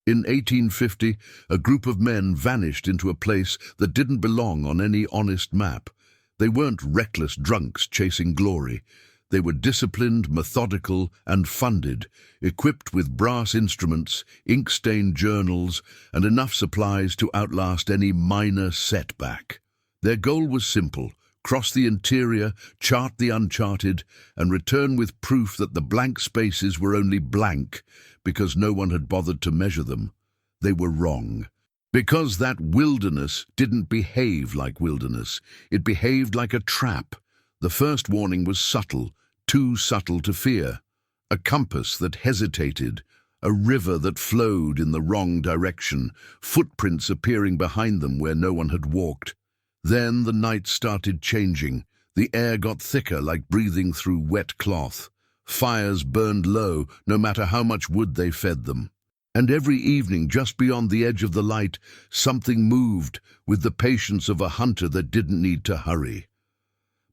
In 1850, a group of men vanished into a place that didn't belong on any honest map. They weren't reckless drunks chasing glory. They were disciplined, methodical, and funded, equipped with brass instruments, ink-stained journals, and enough supplies to outlast any minor setback. Their goal was simple: cross the interior, chart the uncharted, and return with proof that the blank spaces were only blank because no one had bothered to measure them. They were wrong. Because that wilderness didn't behave like wilderness. It behaved like a trap. The first warning was subtle, too subtle to fear. A compass that hesitated, a river that flowed in the wrong direction, footprints appearing behind them where no one had walked. Then the night started changing. The air got thicker, like breathing through wet cloth. Fires burned low, no matter how much wood they fed them. And every evening, just beyond the edge of the light, something moved with the patience of a hunter that didn't need to hurry.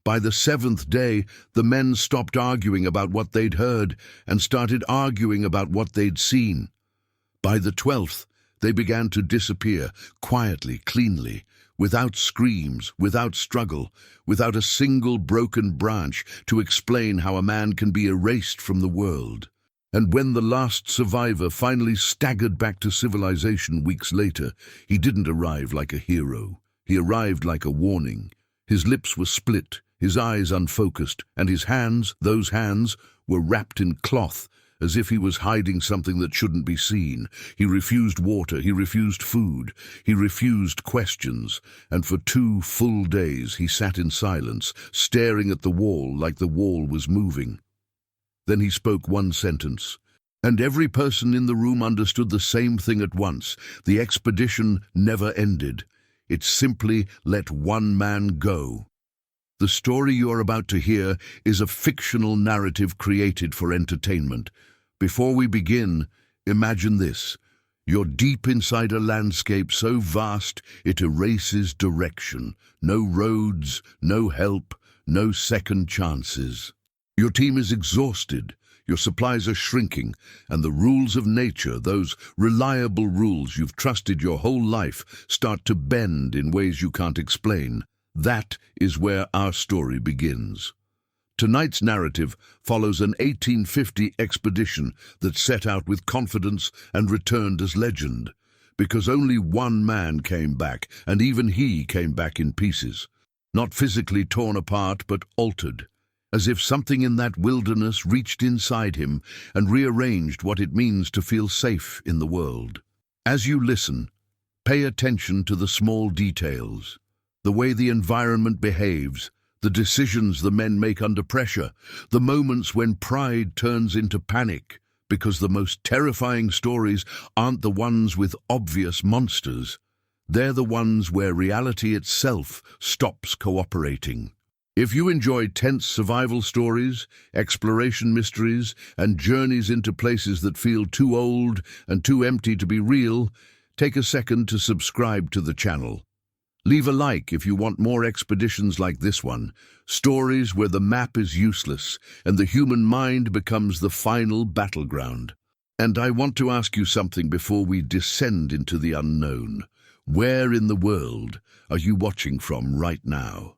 By the seventh day, the men stopped arguing about what they'd heard and started arguing about what they'd seen. By the 12th, they began to disappear, quietly, cleanly, without screams, without struggle, without a single broken branch to explain how a man can be erased from the world. And when the last survivor finally staggered back to civilization weeks later, he didn't arrive like a hero. He arrived like a warning. His lips were split, his eyes unfocused, and his hands, those hands, were wrapped in cloth, as if he was hiding something that shouldn't be seen. He refused water, he refused food, he refused questions, and for 2 full days he sat in silence, staring at the wall like the wall was moving. Then he spoke one sentence, and every person in the room understood the same thing at once. The expedition never ended. It simply let one man go. The story you are about to hear is a fictional narrative created for entertainment. Before we begin, imagine this. You're deep inside a landscape so vast it erases direction. No roads, no help, no second chances. Your team is exhausted, your supplies are shrinking, and the rules of nature, those reliable rules you've trusted your whole life, start to bend in ways you can't explain. That is where our story begins. Tonight's narrative follows an 1850 expedition that set out with confidence and returned as legend, because only one man came back, and even he came back in pieces. Not physically torn apart, but altered, as if something in that wilderness reached inside him and rearranged what it means to feel safe in the world. As you listen, pay attention to the small details, the way the environment behaves, the decisions the men make under pressure, the moments when pride turns into panic, because the most terrifying stories aren't the ones with obvious monsters. They're the ones where reality itself stops cooperating. If you enjoy tense survival stories, exploration mysteries, and journeys into places that feel too old and too empty to be real, take a second to subscribe to the channel. Leave a like if you want more expeditions like this one, stories where the map is useless and the human mind becomes the final battleground. And I want to ask you something before we descend into the unknown. Where in the world are you watching from right now?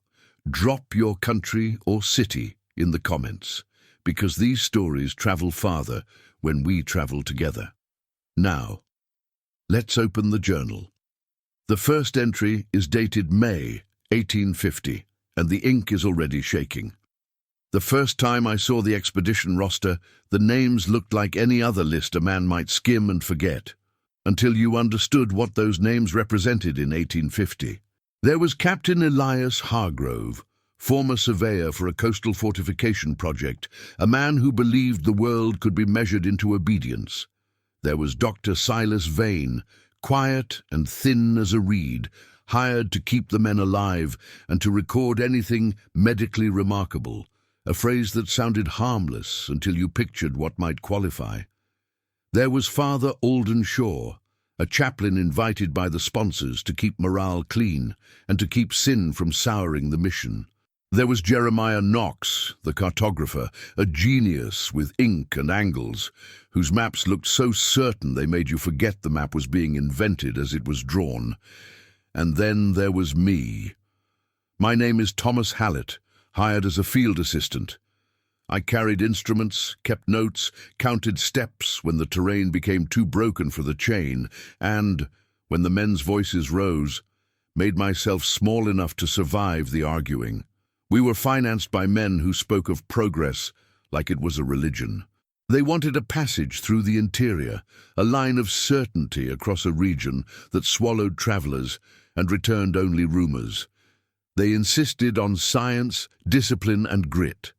Drop your country or city in the comments, because these stories travel farther when we travel together. Now, let's open the journal. The first entry is dated May 1850, and the ink is already shaking. The first time I saw the expedition roster, the names looked like any other list a man might skim and forget, until you understood what those names represented in 1850. There was Captain Elias Hargrove, former surveyor for a coastal fortification project, a man who believed the world could be measured into obedience. There was Dr. Silas Vane, quiet and thin as a reed, hired to keep the men alive and to record anything medically remarkable, a phrase that sounded harmless until you pictured what might qualify. There was Father Alden Shaw, a chaplain invited by the sponsors to keep morale clean and to keep sin from souring the mission. There was Jeremiah Knox, the cartographer, a genius with ink and angles, whose maps looked so certain they made you forget the map was being invented as it was drawn. And then there was me. My name is Thomas Hallett, hired as a field assistant. I carried instruments, kept notes, counted steps when the terrain became too broken for the chain, and, when the men's voices rose, made myself small enough to survive the arguing. We were financed by men who spoke of progress like it was a religion. They wanted a passage through the interior, a line of certainty across a region that swallowed travelers and returned only rumors. They insisted on science, discipline, and grit.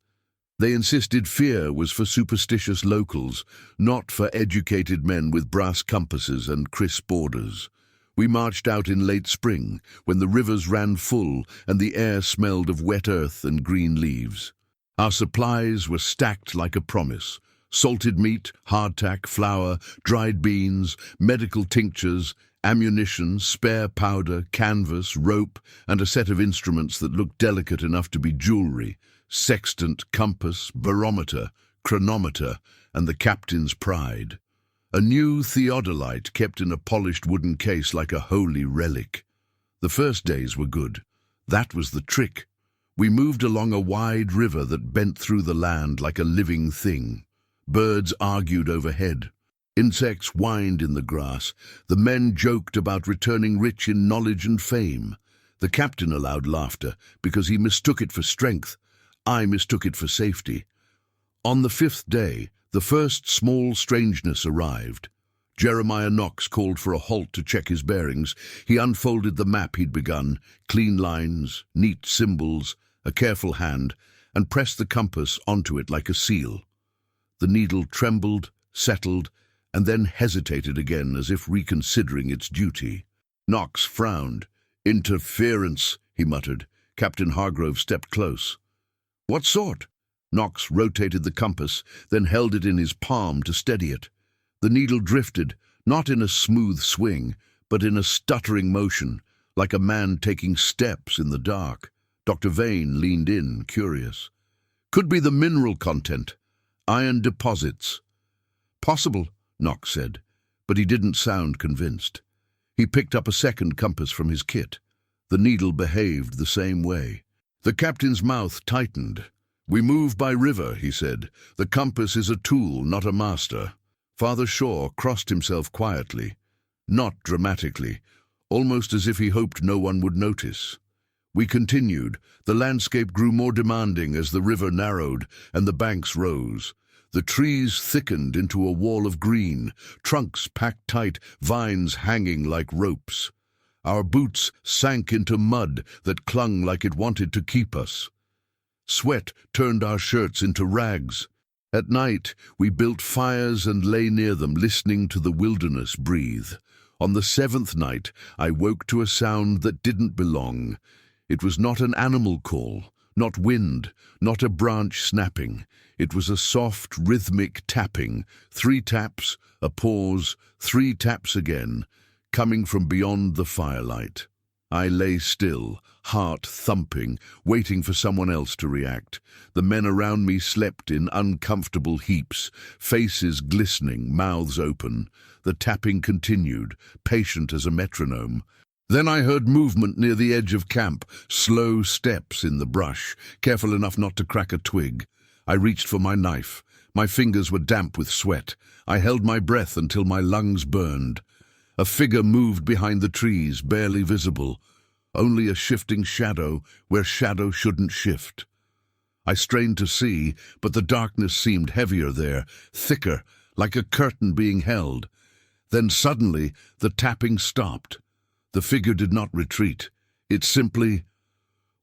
They insisted fear was for superstitious locals, not for educated men with brass compasses and crisp orders. We marched out in late spring, when the rivers ran full and the air smelled of wet earth and green leaves. Our supplies were stacked like a promise: salted meat, hardtack, flour, dried beans, medical tinctures, ammunition, spare powder, canvas, rope, and a set of instruments that looked delicate enough to be jewelry: sextant, compass, barometer, chronometer, and the captain's pride. A new theodolite kept in a polished wooden case like a holy relic. The first days were good. That was the trick. We moved along a wide river that bent through the land like a living thing. Birds argued overhead. Insects whined in the grass. The men joked about returning rich in knowledge and fame. The captain allowed laughter because he mistook it for strength. I mistook it for safety. On the 5th day, the first small strangeness arrived. Jeremiah Knox called for a halt to check his bearings. He unfolded the map he'd begun, clean lines, neat symbols, a careful hand, and pressed the compass onto it like a seal. The needle trembled, settled, and then hesitated again as if reconsidering its duty. Knox frowned. "Interference," he muttered. Captain Hargrove stepped close. "What sort?" Knox rotated the compass, then held it in his palm to steady it. The needle drifted, not in a smooth swing, but in a stuttering motion, like a man taking steps in the dark. Dr. Vane leaned in, curious. "Could be the mineral content. Iron deposits." "Possible," Knox said, but he didn't sound convinced. He picked up a second compass from his kit. The needle behaved the same way. The captain's mouth tightened. "We move by river," he said. "The compass is a tool, not a master." Father Shaw crossed himself quietly, not dramatically, almost as if he hoped no one would notice. We continued. The landscape grew more demanding as the river narrowed and the banks rose. The trees thickened into a wall of green, trunks packed tight, vines hanging like ropes. Our boots sank into mud that clung like it wanted to keep us. Sweat turned our shirts into rags. At night, we built fires and lay near them, listening to the wilderness breathe. On the 7th night, I woke to a sound that didn't belong. It was not an animal call, not wind, not a branch snapping. It was a soft, rhythmic tapping. 3 taps, a pause, 3 taps again, coming from beyond the firelight. I lay still, heart thumping, waiting for someone else to react. The men around me slept in uncomfortable heaps, faces glistening, mouths open. The tapping continued, patient as a metronome. Then I heard movement near the edge of camp, slow steps in the brush, careful enough not to crack a twig. I reached for my knife. My fingers were damp with sweat. I held my breath until my lungs burned. A figure moved behind the trees, barely visible. Only a shifting shadow where shadow shouldn't shift. I strained to see, but the darkness seemed heavier there, thicker, like a curtain being held. Then suddenly the tapping stopped. The figure did not retreat. It simply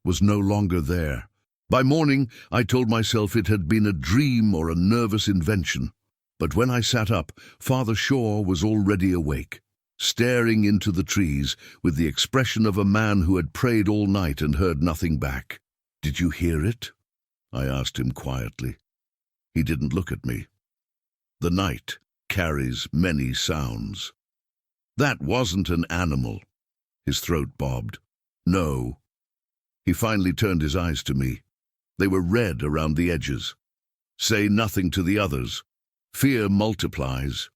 was no longer there. By morning, I told myself it had been a dream or a nervous invention. But when I sat up, Father Shaw was already awake, staring into the trees with the expression of a man who had prayed all night and heard nothing back. "Did you hear it?" I asked him quietly. He didn't look at me. The night carries many sounds. "That wasn't an animal." His throat bobbed. "No, He finally turned his eyes to me. They were red around the edges. Say nothing to the others. Fear multiplies.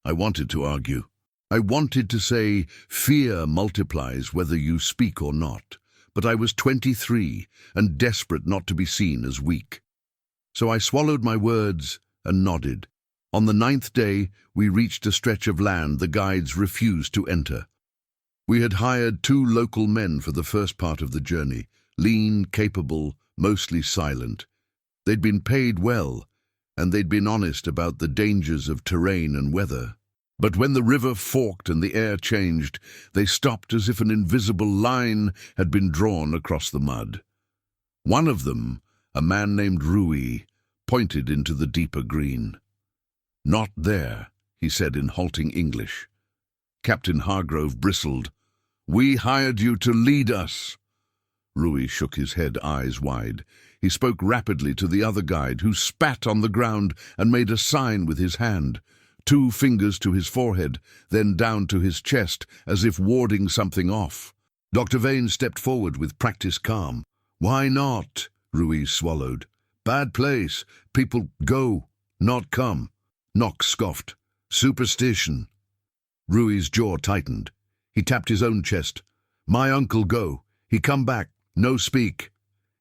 I wanted to argue. I wanted to say, fear multiplies whether you speak or not. But I was 23 and desperate not to be seen as weak. So I swallowed my words and nodded. On the 9th day, we reached a stretch of land the guides refused to enter. We had hired 2 local men for the first part of the journey, lean, capable, mostly silent. They'd been paid well, and they'd been honest about the dangers of terrain and weather. But when the river forked and the air changed, they stopped as if an invisible line had been drawn across the mud. One of them, a man named Rui, pointed into the deeper green. "Not there," he said in halting English. Captain Hargrove bristled. "We hired you to lead us." Rui shook his head, eyes wide. He spoke rapidly to the other guide, who spat on the ground and made a sign with his hand. 2 fingers to his forehead, then down to his chest, as if warding something off. Dr. Vane stepped forward with practiced calm. "Why not?" Rui swallowed. "Bad place. People go, not come." Knox scoffed. "Superstition." Rui's jaw tightened. He tapped his own chest. "My uncle go. He come back. No speak."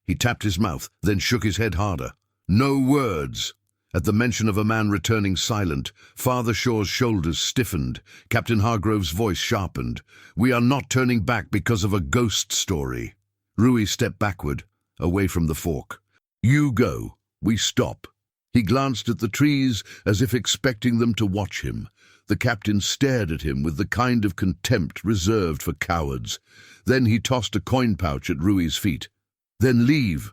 He tapped his mouth, then shook his head harder. "No words." At the mention of a man returning silent, Father Shaw's shoulders stiffened. Captain Hargrove's voice sharpened. "We are not turning back because of a ghost story." Rui stepped backward, away from the fork. "You go. We stop." He glanced at the trees as if expecting them to watch him. The captain stared at him with the kind of contempt reserved for cowards. Then he tossed a coin pouch at Rui's feet. "Then leave."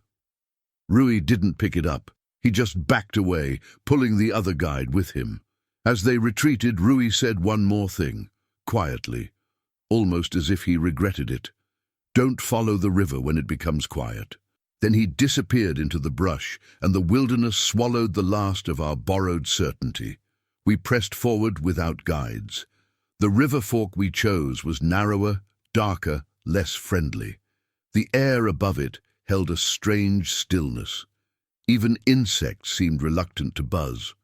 Rui didn't pick it up. He just backed away, pulling the other guide with him. As they retreated, Rui said one more thing, quietly, almost as if he regretted it. "Don't follow the river when it becomes quiet." Then he disappeared into the brush, and the wilderness swallowed the last of our borrowed certainty. We pressed forward without guides. The river fork we chose was narrower, darker, less friendly. The air above it held a strange stillness. Even insects seemed reluctant to buzz.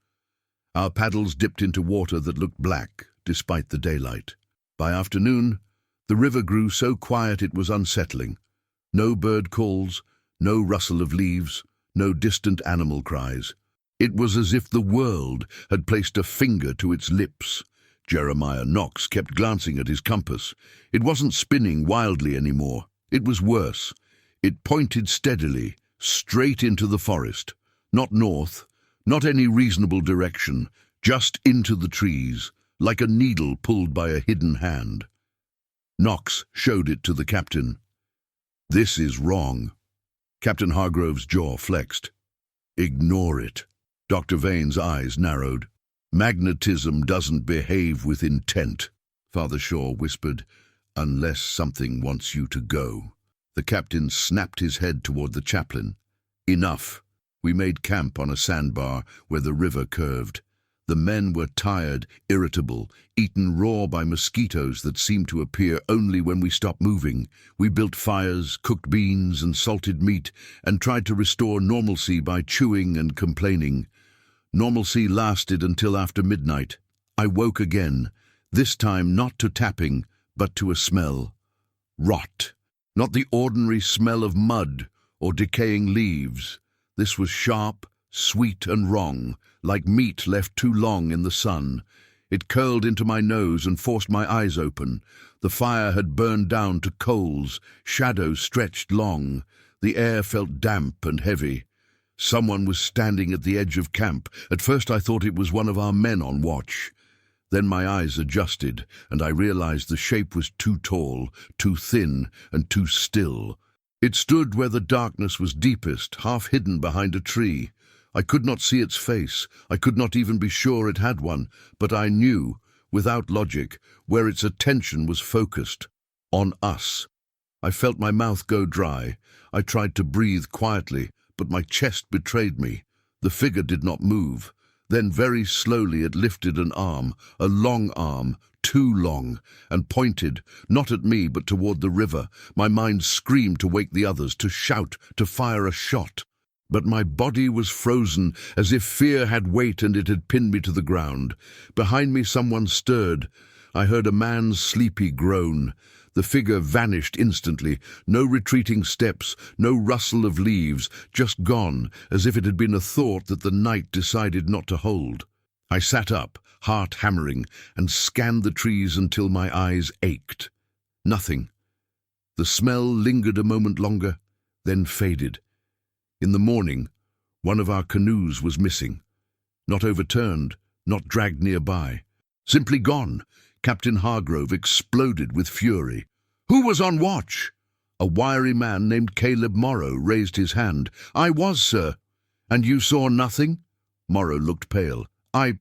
Our paddles dipped into water that looked black, despite the daylight. By afternoon, the river grew so quiet it was unsettling. No bird calls, no rustle of leaves, no distant animal cries. It was as if the world had placed a finger to its lips. Jeremiah Knox kept glancing at his compass. It wasn't spinning wildly anymore. It was worse. It pointed steadily, straight into the forest. Not north, not any reasonable direction, just into the trees, like a needle pulled by a hidden hand. Knox showed it to the captain. "This is wrong." Captain Hargrove's jaw flexed. "Ignore it." Dr. Vane's eyes narrowed. "Magnetism doesn't behave with intent," Father Shaw whispered, "unless something wants you to go." The captain snapped his head toward the chaplain. "Enough." We made camp on a sandbar where the river curved. The men were tired, irritable, eaten raw by mosquitoes that seemed to appear only when we stopped moving. We built fires, cooked beans and salted meat, and tried to restore normalcy by chewing and complaining. Normalcy lasted until after midnight. I woke again, this time not to tapping, but to a smell. Rot. Not the ordinary smell of mud or decaying leaves. This was sharp, sweet and wrong, like meat left too long in the sun. It curled into my nose and forced my eyes open. The fire had burned down to coals, shadows stretched long. The air felt damp and heavy. Someone was standing at the edge of camp. At first I thought it was one of our men on watch. Then my eyes adjusted, and I realized the shape was too tall, too thin, and too still. It stood where the darkness was deepest, half hidden behind a tree. I could not see its face. I could not even be sure it had one, but I knew, without logic, where its attention was focused. On us. I felt my mouth go dry. I tried to breathe quietly, but my chest betrayed me. The figure did not move. Then very slowly it lifted an arm, a long arm, too long, and pointed, not at me but toward the river. My mind screamed to wake the others, to shout, to fire a shot. But my body was frozen, as if fear had weight and it had pinned me to the ground. Behind me someone stirred. I heard a man's sleepy groan. The figure vanished instantly. No retreating steps, no rustle of leaves, just gone, as if it had been a thought that the night decided not to hold. I sat up, heart hammering, and scanned the trees until my eyes ached. Nothing. The smell lingered a moment longer, then faded. In the morning, one of our canoes was missing. Not overturned, not dragged nearby. Simply gone. Captain Hargrove exploded with fury. "Who was on watch?" A wiry man named Caleb Morrow raised his hand. "I was, sir." "And you saw nothing?" Morrow looked pale. I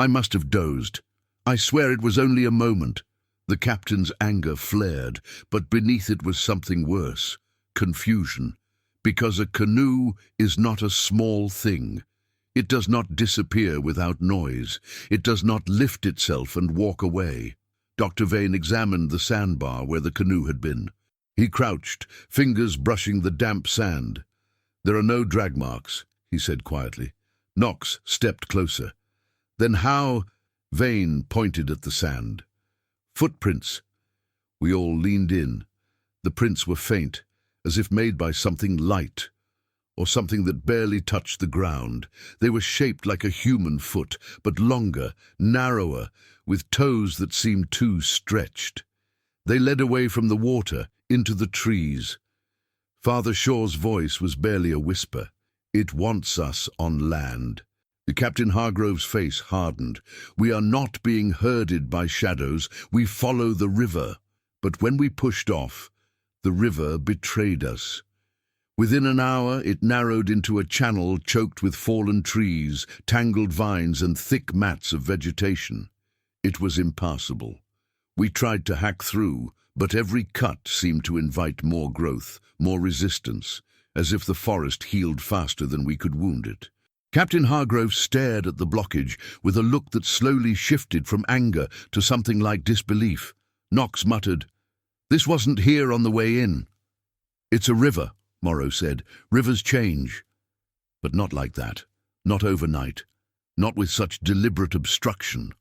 must have dozed. I swear it was only a moment." The captain's anger flared, but beneath it was something worse. Confusion. Because a canoe is not a small thing. It does not disappear without noise. It does not lift itself and walk away. Dr. Vane examined the sandbar where the canoe had been. He crouched, fingers brushing the damp sand. "There are no drag marks," he said quietly. Knox stepped closer. "Then how—" Vane pointed at the sand. "Footprints." We all leaned in. The prints were faint, as if made by something light, or something that barely touched the ground. They were shaped like a human foot, but longer, narrower, with toes that seemed too stretched. They led away from the water, into the trees. Father Shaw's voice was barely a whisper. "It wants us on land." Captain Hargrove's face hardened. "We are not being herded by shadows. We follow the river." But when we pushed off, the river betrayed us. Within an hour, it narrowed into a channel choked with fallen trees, tangled vines, and thick mats of vegetation. It was impassable. We tried to hack through, but every cut seemed to invite more growth, more resistance, as if the forest healed faster than we could wound it. Captain Hargrove stared at the blockage with a look that slowly shifted from anger to something like disbelief. Knox muttered, "This wasn't here on the way in." "It's a river," Morrow said. "Rivers change." But not like that. Not overnight. Not with such deliberate obstruction.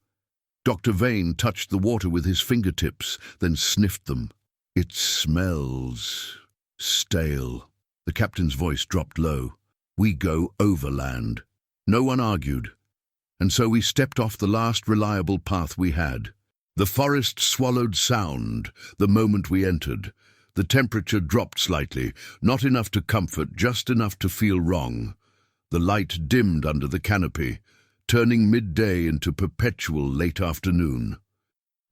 Dr. Vane touched the water with his fingertips, then sniffed them. "It smells stale." The captain's voice dropped low. "We go overland." No one argued, and so we stepped off the last reliable path we had. The forest swallowed sound the moment we entered. The temperature dropped slightly, not enough to comfort, just enough to feel wrong. The light dimmed under the canopy, turning midday into perpetual late afternoon.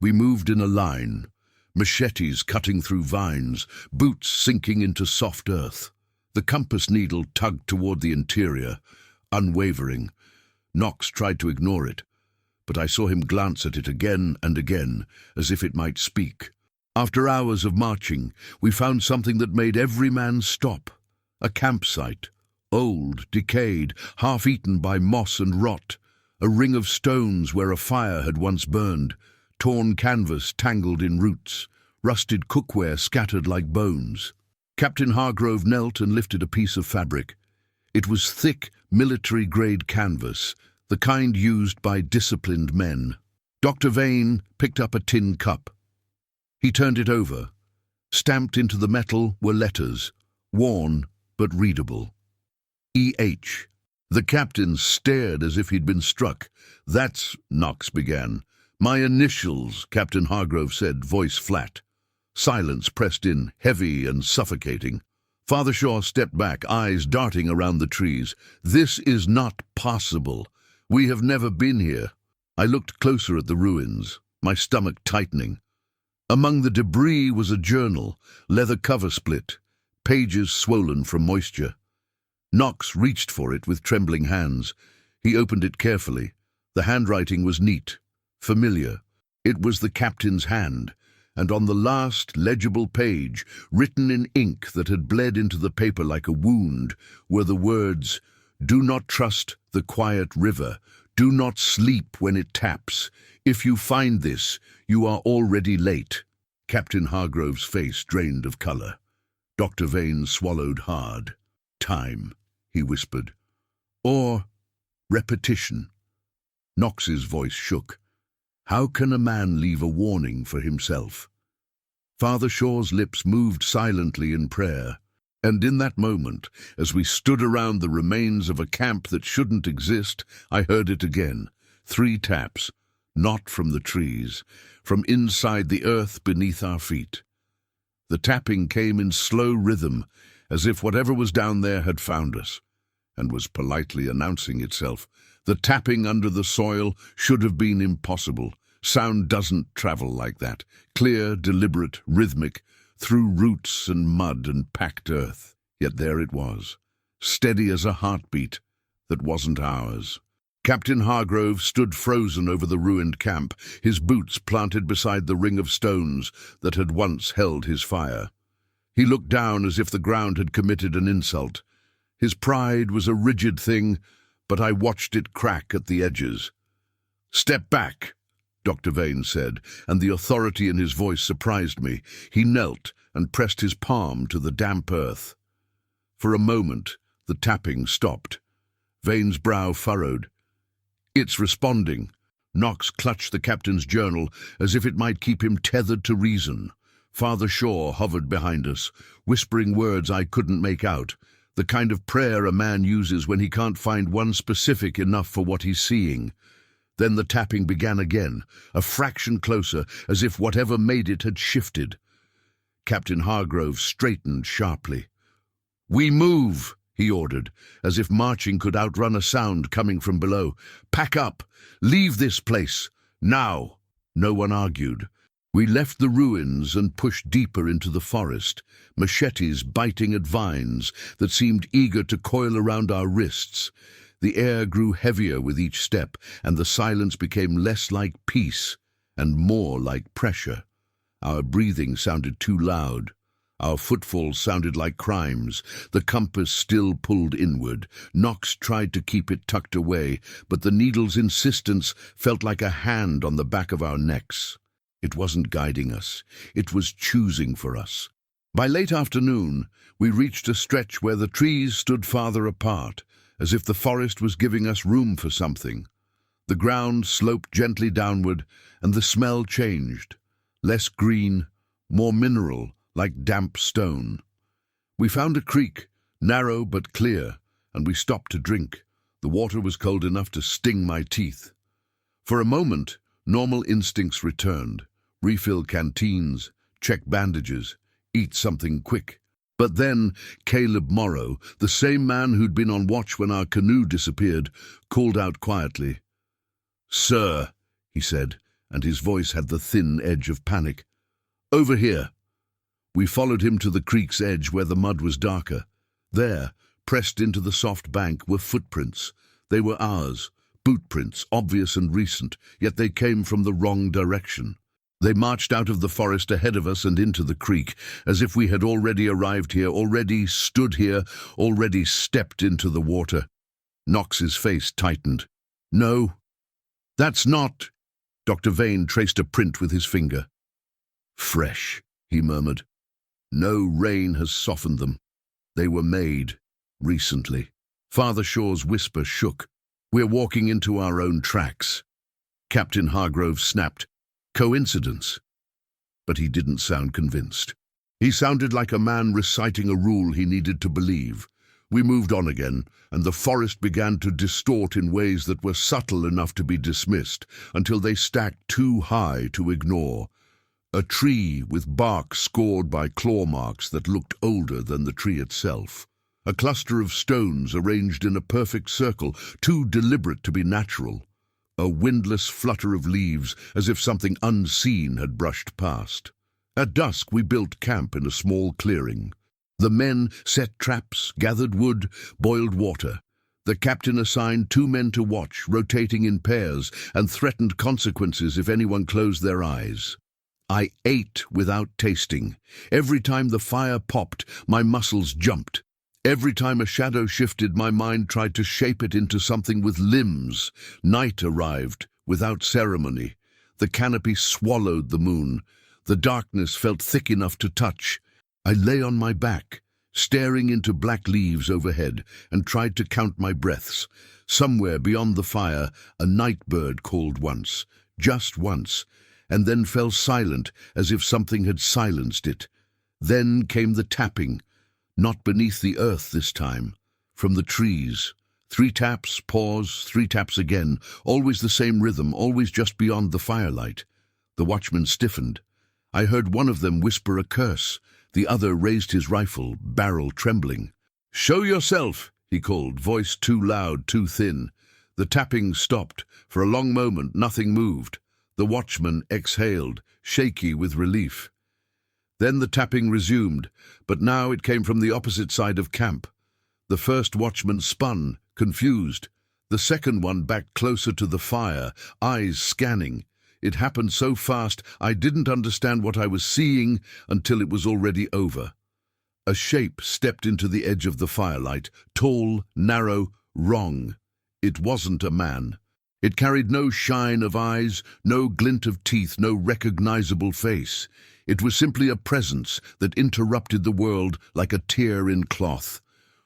We moved in a line, machetes cutting through vines, boots sinking into soft earth. The compass needle tugged toward the interior, unwavering. Knox tried to ignore it, but I saw him glance at it again and again, as if it might speak. After hours of marching, we found something that made every man stop. A campsite, old, decayed, half-eaten by moss and rot. A ring of stones where a fire had once burned, torn canvas tangled in roots, rusted cookware scattered like bones. Captain Hargrove knelt and lifted a piece of fabric. It was thick, military-grade canvas, the kind used by disciplined men. Dr. Vane picked up a tin cup. He turned it over. Stamped into the metal were letters, worn but readable. E.H. The captain stared as if he'd been struck. "That's," Knox began. "My initials," Captain Hargrove said, voice flat. Silence pressed in, heavy and suffocating. Father Shaw stepped back, eyes darting around the trees. "This is not possible. We have never been here." I looked closer at the ruins, my stomach tightening. Among the debris was a journal, leather cover split, pages swollen from moisture. Knox reached for it with trembling hands. He opened it carefully. The handwriting was neat, familiar. It was the captain's hand, and on the last legible page, written in ink that had bled into the paper like a wound, were the words, "Do not trust the quiet river. Do not sleep when it taps. If you find this, you are already late. Captain Hargrove's face drained of colour. Dr. Vane swallowed hard. Time, he whispered. Or repetition. Knox's voice shook. How can a man leave a warning for himself? Father Shaw's lips moved silently in prayer, and in that moment, as we stood around the remains of a camp that shouldn't exist, I heard it again. 3 taps, not from the trees, from inside the earth beneath our feet. The tapping came in slow rhythm, as if whatever was down there had found us, and was politely announcing itself. The tapping under the soil should have been impossible. Sound doesn't travel like that. Clear, deliberate, rhythmic, through roots and mud and packed earth. Yet there it was, steady as a heartbeat that wasn't ours. Captain Hargrove stood frozen over the ruined camp, his boots planted beside the ring of stones that had once held his fire. He looked down as if the ground had committed an insult. His pride was a rigid thing, but I watched it crack at the edges. "Step back," Dr. Vane said, and the authority in his voice surprised me. He knelt and pressed his palm to the damp earth. For a moment, the tapping stopped. Vane's brow furrowed. "It's responding." Knox clutched the captain's journal as if it might keep him tethered to reason. Father Shaw hovered behind us, whispering words I couldn't make out, the kind of prayer a man uses when he can't find one specific enough for what he's seeing. Then the tapping began again, a fraction closer, as if whatever made it had shifted. Captain Hargrove straightened sharply. "We move," he ordered, as if marching could outrun a sound coming from below. "Pack up! Leave this place! Now!" No one argued. We left the ruins and pushed deeper into the forest, machetes biting at vines that seemed eager to coil around our wrists. The air grew heavier with each step, and the silence became less like peace and more like pressure. Our breathing sounded too loud. Our footfalls sounded like crimes. The compass still pulled inward. Knox tried to keep it tucked away, but the needle's insistence felt like a hand on the back of our necks. It wasn't guiding us. It was choosing for us. By late afternoon, we reached a stretch where the trees stood farther apart, as if the forest was giving us room for something. The ground sloped gently downward, and the smell changed. Less green, more mineral, like damp stone. We found a creek, narrow but clear, and we stopped to drink. The water was cold enough to sting my teeth. For a moment, normal instincts returned. Refill canteens, check bandages, eat something quick. But then Caleb Morrow, the same man who'd been on watch when our canoe disappeared, called out quietly. "Sir," he said, and his voice had the thin edge of panic. "Over here." We followed him to the creek's edge where the mud was darker. There, pressed into the soft bank, were footprints. They were ours, bootprints, obvious and recent, yet they came from the wrong direction. They marched out of the forest ahead of us and into the creek, as if we had already arrived here, already stood here, already stepped into the water. Knox's face tightened. "No, that's not—" Dr. Vane traced a print with his finger. "Fresh," he murmured. "No rain has softened them. They were made recently." Father Shaw's whisper shook. "We're walking into our own tracks." Captain Hargrove snapped. "Coincidence?" But he didn't sound convinced. He sounded like a man reciting a rule he needed to believe. We moved on again, and the forest began to distort in ways that were subtle enough to be dismissed, until they stacked too high to ignore. A tree with bark scored by claw marks that looked older than the tree itself. A cluster of stones arranged in a perfect circle, too deliberate to be natural. A windless flutter of leaves, as if something unseen had brushed past. At dusk we built camp in a small clearing. The men set traps, gathered wood, boiled water. The captain assigned 2 men to watch, rotating in pairs, and threatened consequences if anyone closed their eyes. I ate without tasting. Every time the fire popped, my muscles jumped. Every time a shadow shifted, my mind tried to shape it into something with limbs. Night arrived, without ceremony. The canopy swallowed the moon. The darkness felt thick enough to touch. I lay on my back, staring into black leaves overhead, and tried to count my breaths. Somewhere beyond the fire, a night bird called once, just once, and then fell silent as if something had silenced it. Then came the tapping, not beneath the earth this time, from the trees. 3 taps, pause, 3 taps again, always the same rhythm, always just beyond the firelight. The watchman stiffened. I heard one of them whisper a curse. The other raised his rifle, barrel trembling. "Show yourself," he called, voice too loud, too thin. The tapping stopped. For a long moment, nothing moved. The watchman exhaled, shaky with relief. Then the tapping resumed, but now it came from the opposite side of camp. The first watchman spun, confused. The second one backed closer to the fire, eyes scanning. It happened so fast I didn't understand what I was seeing until it was already over. A shape stepped into the edge of the firelight, tall, narrow, wrong. It wasn't a man. It carried no shine of eyes, no glint of teeth, no recognizable face. It was simply a presence that interrupted the world like a tear in cloth.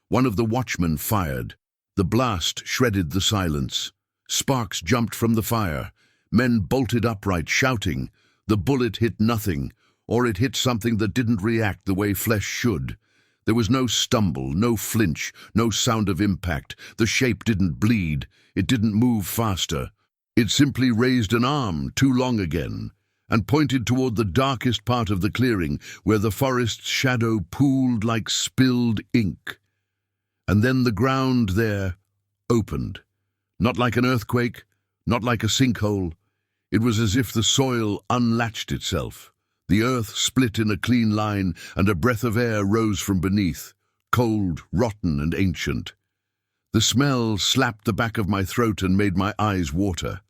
One of the watchmen fired. The blast shredded the silence. Sparks jumped from the fire. Men bolted upright, shouting. The bullet hit nothing, or it hit something that didn't react the way flesh should. There was no stumble, no flinch, no sound of impact. The shape didn't bleed. It didn't move faster. It simply raised an arm, too long again, and pointed toward the darkest part of the clearing, where the forest's shadow pooled like spilled ink. And then the ground there opened. Not like an earthquake, not like a sinkhole. It was as if the soil unlatched itself. The earth split in a clean line, and a breath of air rose from beneath, cold, rotten, and ancient. The smell slapped the back of my throat and made my eyes water.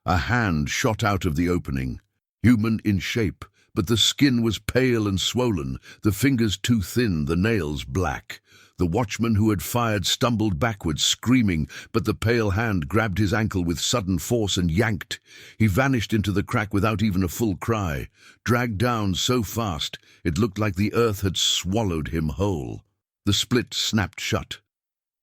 A hand shot out of the opening, human in shape, but the skin was pale and swollen, the fingers too thin, the nails black. The watchman who had fired stumbled backwards, screaming, but the pale hand grabbed his ankle with sudden force and yanked. He vanished into the crack without even a full cry, dragged down so fast it looked like the earth had swallowed him whole. The split snapped shut.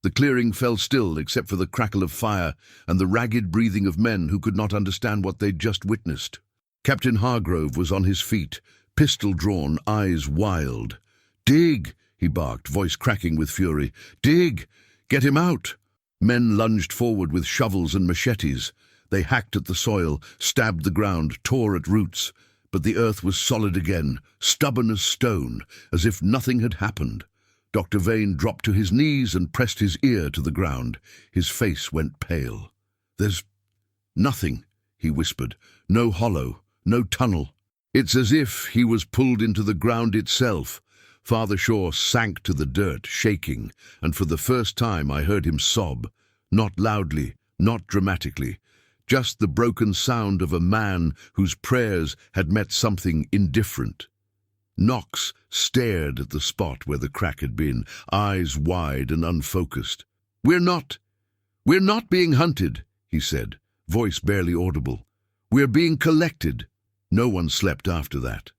The clearing fell still except for the crackle of fire and the ragged breathing of men who could not understand what they'd just witnessed. Captain Hargrove was on his feet, pistol drawn, eyes wild. "Dig!" he barked, voice cracking with fury. "Dig! Get him out!" Men lunged forward with shovels and machetes. They hacked at the soil, stabbed the ground, tore at roots. But the earth was solid again, stubborn as stone, as if nothing had happened. Dr. Vane dropped to his knees and pressed his ear to the ground. His face went pale. "There's nothing," he whispered. "No hollow, no tunnel. It's as if he was pulled into the ground itself." Father Shaw sank to the dirt, shaking, and for the first time I heard him sob. Not loudly, not dramatically, just the broken sound of a man whose prayers had met something indifferent. Knox stared at the spot where the crack had been, eyes wide and unfocused. We're not being hunted," he said, voice barely audible. "We're being collected." No one slept after that.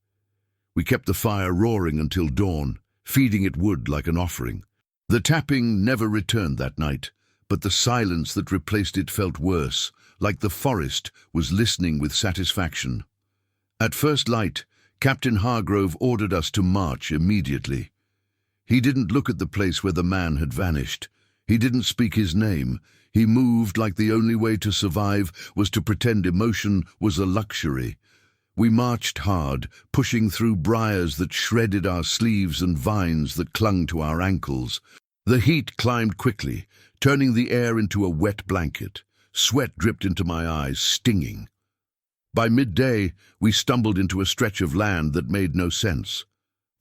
We kept the fire roaring until dawn, feeding it wood like an offering. The tapping never returned that night, but the silence that replaced it felt worse, like the forest was listening with satisfaction. At first light, Captain Hargrove ordered us to march immediately. He didn't look at the place where the man had vanished. He didn't speak his name. He moved like the only way to survive was to pretend emotion was a luxury. We marched hard, pushing through briars that shredded our sleeves and vines that clung to our ankles. The heat climbed quickly, turning the air into a wet blanket. Sweat dripped into my eyes, stinging. By midday, we stumbled into a stretch of land that made no sense.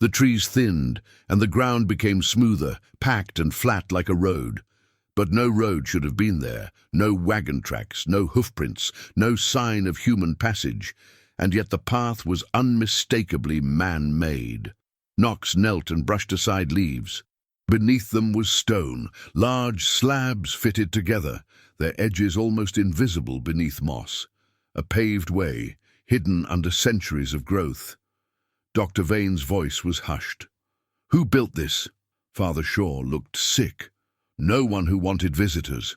The trees thinned, and the ground became smoother, packed and flat like a road. But no road should have been there, no wagon tracks, no hoofprints, no sign of human passage. And yet the path was unmistakably man-made. Knox knelt and brushed aside leaves. Beneath them was stone, large slabs fitted together, their edges almost invisible beneath moss. A paved way, hidden under centuries of growth. Dr. Vane's voice was hushed. "Who built this?" Father Shaw looked sick. "No one who wanted visitors."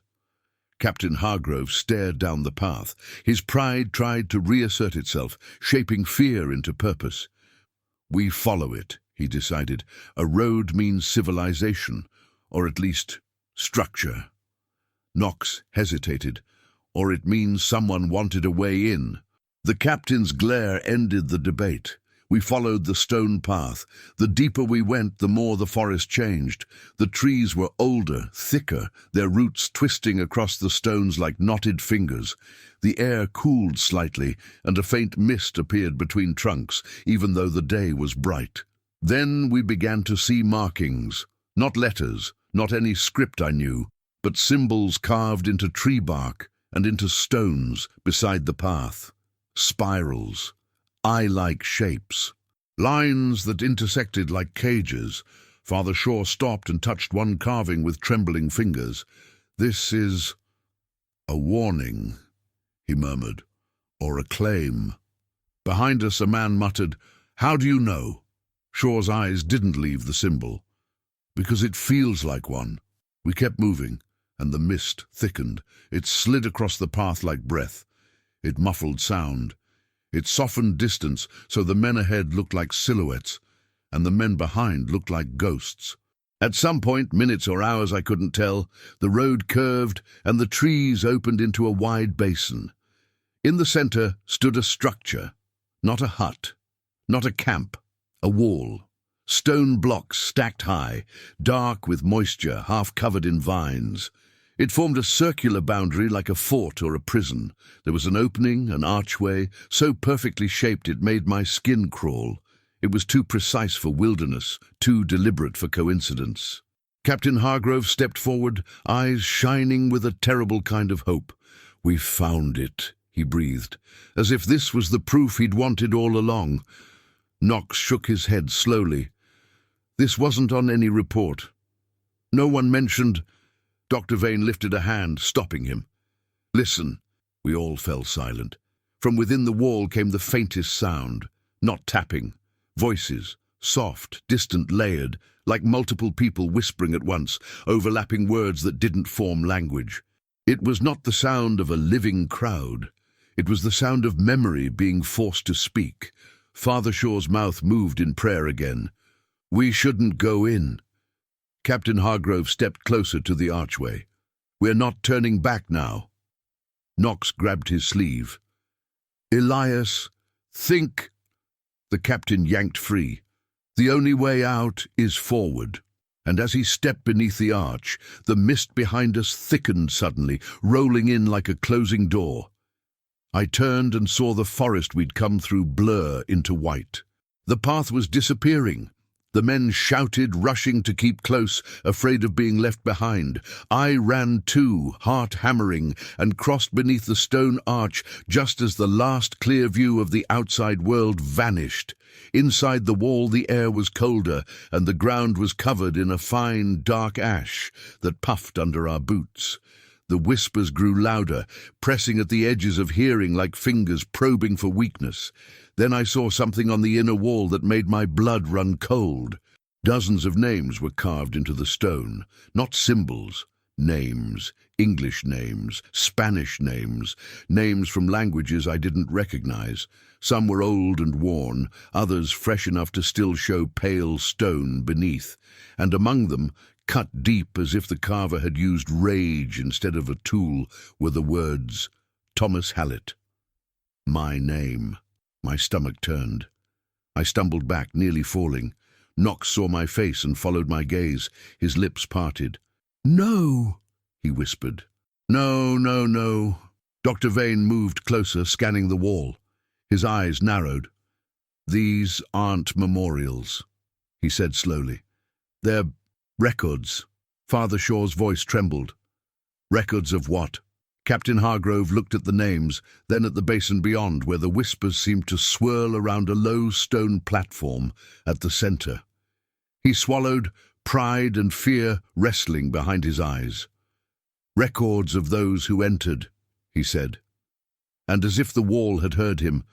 Captain Hargrove stared down the path. His pride tried to reassert itself, shaping fear into purpose. "We follow it," he decided. "A road means civilization, or at least structure." Knox hesitated. "Or it means someone wanted a way in." The captain's glare ended the debate. We followed the stone path. The deeper we went, the more the forest changed. The trees were older, thicker, their roots twisting across the stones like knotted fingers. The air cooled slightly, and a faint mist appeared between trunks, even though the day was bright. Then we began to see markings. Not letters, not any script I knew, but symbols carved into tree bark and into stones beside the path. Spirals. Eye-like shapes. Lines that intersected like cages. Father Shaw stopped and touched one carving with trembling fingers. "This is a warning," he murmured, "or a claim." Behind us a man muttered, "How do you know?" Shaw's eyes didn't leave the symbol. "Because it feels like one." We kept moving, and the mist thickened. It slid across the path like breath. It muffled sound. It softened distance, so the men ahead looked like silhouettes, and the men behind looked like ghosts. At some point, minutes or hours I couldn't tell, the road curved and the trees opened into a wide basin. In the center stood a structure, not a hut, not a camp, a wall. Stone blocks stacked high, dark with moisture, half covered in vines. It formed a circular boundary like a fort or a prison. There was an opening, an archway, so perfectly shaped it made my skin crawl. It was too precise for wilderness, too deliberate for coincidence. Captain Hargrove stepped forward, eyes shining with a terrible kind of hope. "We've found it," he breathed, as if this was the proof he'd wanted all along. Knox shook his head slowly. "This wasn't on any report. No one mentioned—" Dr. Vane lifted a hand, stopping him. "Listen." We all fell silent. From within the wall came the faintest sound, not tapping. Voices, soft, distant, layered, like multiple people whispering at once, overlapping words that didn't form language. It was not the sound of a living crowd. It was the sound of memory being forced to speak. Father Shaw's mouth moved in prayer again. "We shouldn't go in." Captain Hargrove stepped closer to the archway. "We're not turning back now." Knox grabbed his sleeve. "Elias, think—" The captain yanked free. "The only way out is forward." And as he stepped beneath the arch, the mist behind us thickened suddenly, rolling in like a closing door. I turned and saw the forest we'd come through blur into white. The path was disappearing. The men shouted, rushing to keep close, afraid of being left behind. I ran too, heart hammering, and crossed beneath the stone arch just as the last clear view of the outside world vanished. Inside the wall the air was colder, and the ground was covered in a fine, dark ash that puffed under our boots. The whispers grew louder, pressing at the edges of hearing like fingers probing for weakness. Then I saw something on the inner wall that made my blood run cold. Dozens of names were carved into the stone, not symbols. Names, English names, Spanish names, names from languages I didn't recognize. Some were old and worn, others fresh enough to still show pale stone beneath. And among them, cut deep as if the carver had used rage instead of a tool, were the words, "Thomas Hallett." My name. My stomach turned. I stumbled back, nearly falling. Knox saw my face and followed my gaze. His lips parted. "No," he whispered. "No, no, no." Dr. Vane moved closer, scanning the wall. His eyes narrowed. "These aren't memorials," he said slowly. "They're records." Father Shaw's voice trembled. "Records of what?" Captain Hargrove looked at the names, then at the basin beyond, where the whispers seemed to swirl around a low stone platform at the center. He swallowed, pride and fear wrestling behind his eyes. "Records of those who entered," he said. And as if the wall had heard him,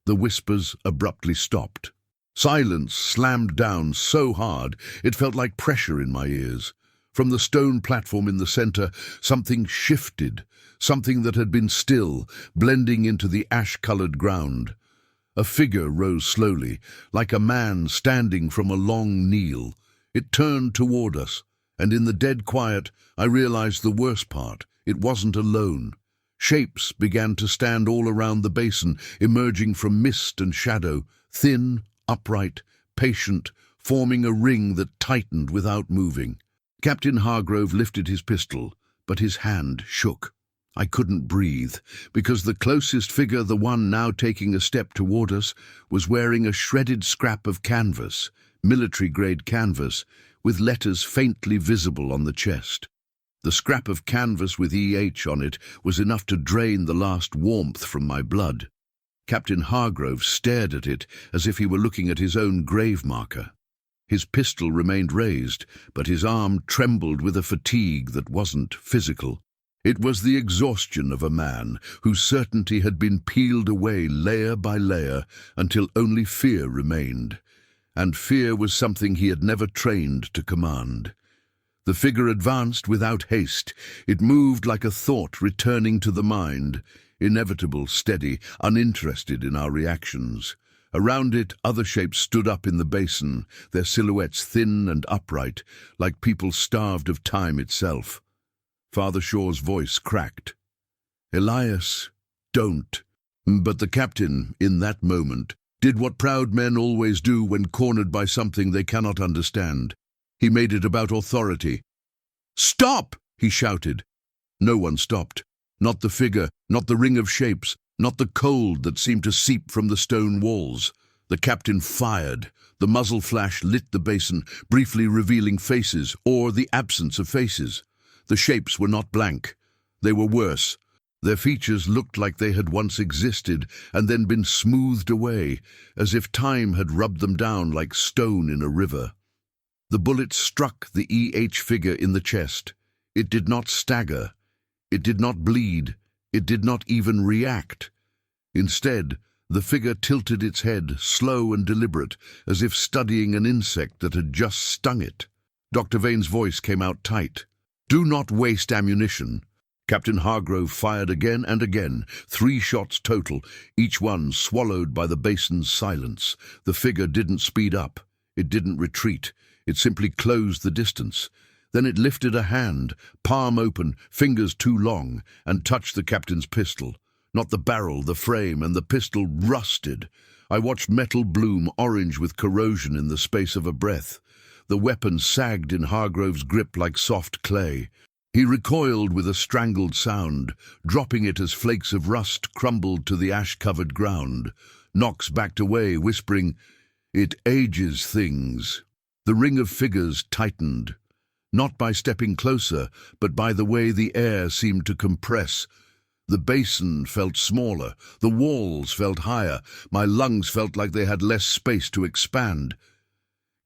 the whispers abruptly stopped. Silence slammed down so hard it felt like pressure in my ears. From the stone platform in the center, something shifted, something that had been still, blending into the ash-colored ground. A figure rose slowly, like a man standing from a long kneel. It turned toward us, and in the dead quiet, I realized the worst part. It wasn't alone. Shapes began to stand all around the basin, emerging from mist and shadow, thin, upright, patient, forming a ring that tightened without moving. Captain Hargrove lifted his pistol, but his hand shook. I couldn't breathe, because the closest figure, the one now taking a step toward us, was wearing a shredded scrap of canvas, military-grade canvas, with letters faintly visible on the chest. The scrap of canvas with EH on it was enough to drain the last warmth from my blood. Captain Hargrove stared at it as if he were looking at his own grave marker. His pistol remained raised, but his arm trembled with a fatigue that wasn't physical. It was the exhaustion of a man whose certainty had been peeled away layer by layer until only fear remained. And fear was something he had never trained to command. The figure advanced without haste. It moved like a thought returning to the mind, inevitable, steady, uninterested in our reactions. Around it, other shapes stood up in the basin, their silhouettes thin and upright, like people starved of time itself. Father Shaw's voice cracked. "Elias, don't." But the captain, in that moment, did what proud men always do when cornered by something they cannot understand. He made it about authority. "Stop!" he shouted. No one stopped. Not the figure, not the ring of shapes, not the cold that seemed to seep from the stone walls. The captain fired. The muzzle flash lit the basin, briefly revealing faces, or the absence of faces. The shapes were not blank. They were worse. Their features looked like they had once existed and then been smoothed away, as if time had rubbed them down like stone in a river. The bullet struck the EH figure in the chest. It did not stagger. It did not bleed. It did not even react. Instead, the figure tilted its head, slow and deliberate, as if studying an insect that had just stung it. Dr. Vane's voice came out tight. "Do not waste ammunition." Captain Hargrove fired again and again, 3 shots total, each one swallowed by the basin's silence. The figure didn't speed up. It didn't retreat. It simply closed the distance. Then it lifted a hand, palm open, fingers too long, and touched the captain's pistol. Not the barrel, the frame, and the pistol rusted. I watched metal bloom orange with corrosion in the space of a breath. The weapon sagged in Hargrove's grip like soft clay. He recoiled with a strangled sound, dropping it as flakes of rust crumbled to the ash-covered ground. Knox backed away, whispering, "It ages things." The ring of figures tightened, not by stepping closer, but by the way the air seemed to compress. The basin felt smaller, the walls felt higher, my lungs felt like they had less space to expand.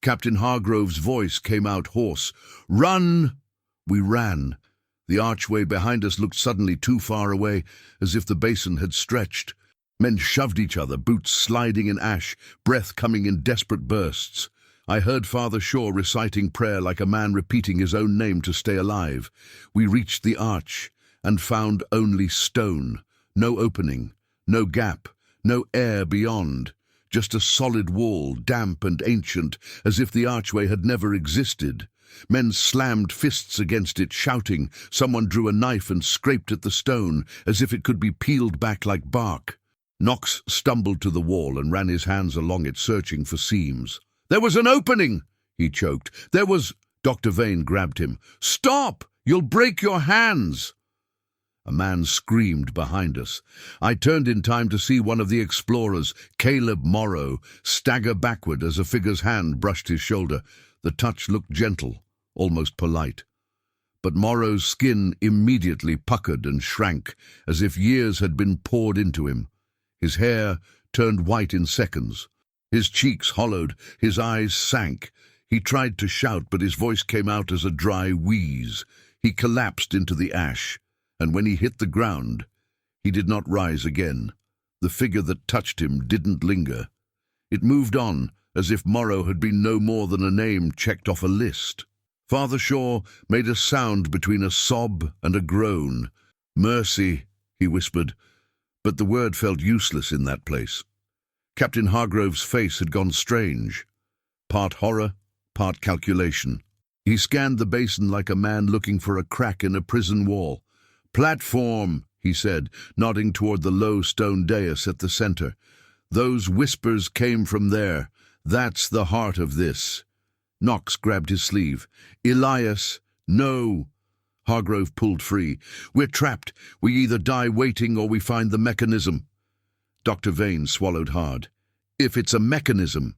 Captain Hargrove's voice came out hoarse. "Run!" We ran. The archway behind us looked suddenly too far away, as if the basin had stretched. Men shoved each other, boots sliding in ash, breath coming in desperate bursts. I heard Father Shaw reciting prayer like a man repeating his own name to stay alive. We reached the arch and found only stone, no opening, no gap, no air beyond, just a solid wall, damp and ancient, as if the archway had never existed. Men slammed fists against it, shouting. Someone drew a knife and scraped at the stone, as if it could be peeled back like bark. Knox stumbled to the wall and ran his hands along it, searching for seams. "There was an opening!" he choked. "There was—" Dr. Vane grabbed him. "Stop! You'll break your hands!" A man screamed behind us. I turned in time to see one of the explorers, Caleb Morrow, stagger backward as a figure's hand brushed his shoulder. The touch looked gentle, almost polite. But Morrow's skin immediately puckered and shrank, as if years had been poured into him. His hair turned white in seconds. His cheeks hollowed, his eyes sank. He tried to shout, but his voice came out as a dry wheeze. He collapsed into the ash, and when he hit the ground, he did not rise again. The figure that touched him didn't linger. It moved on, as if Morrow had been no more than a name checked off a list. Father Shaw made a sound between a sob and a groan. "Mercy," he whispered, but the word felt useless in that place. Captain Hargrove's face had gone strange, part horror, part calculation. He scanned the basin like a man looking for a crack in a prison wall. "Platform," he said, nodding toward the low stone dais at the center. "Those whispers came from there. That's the heart of this." Knox grabbed his sleeve. "Elias, no." Hargrove pulled free. "We're trapped. We either die waiting or we find the mechanism." Dr. Vane swallowed hard. "If it's a mechanism,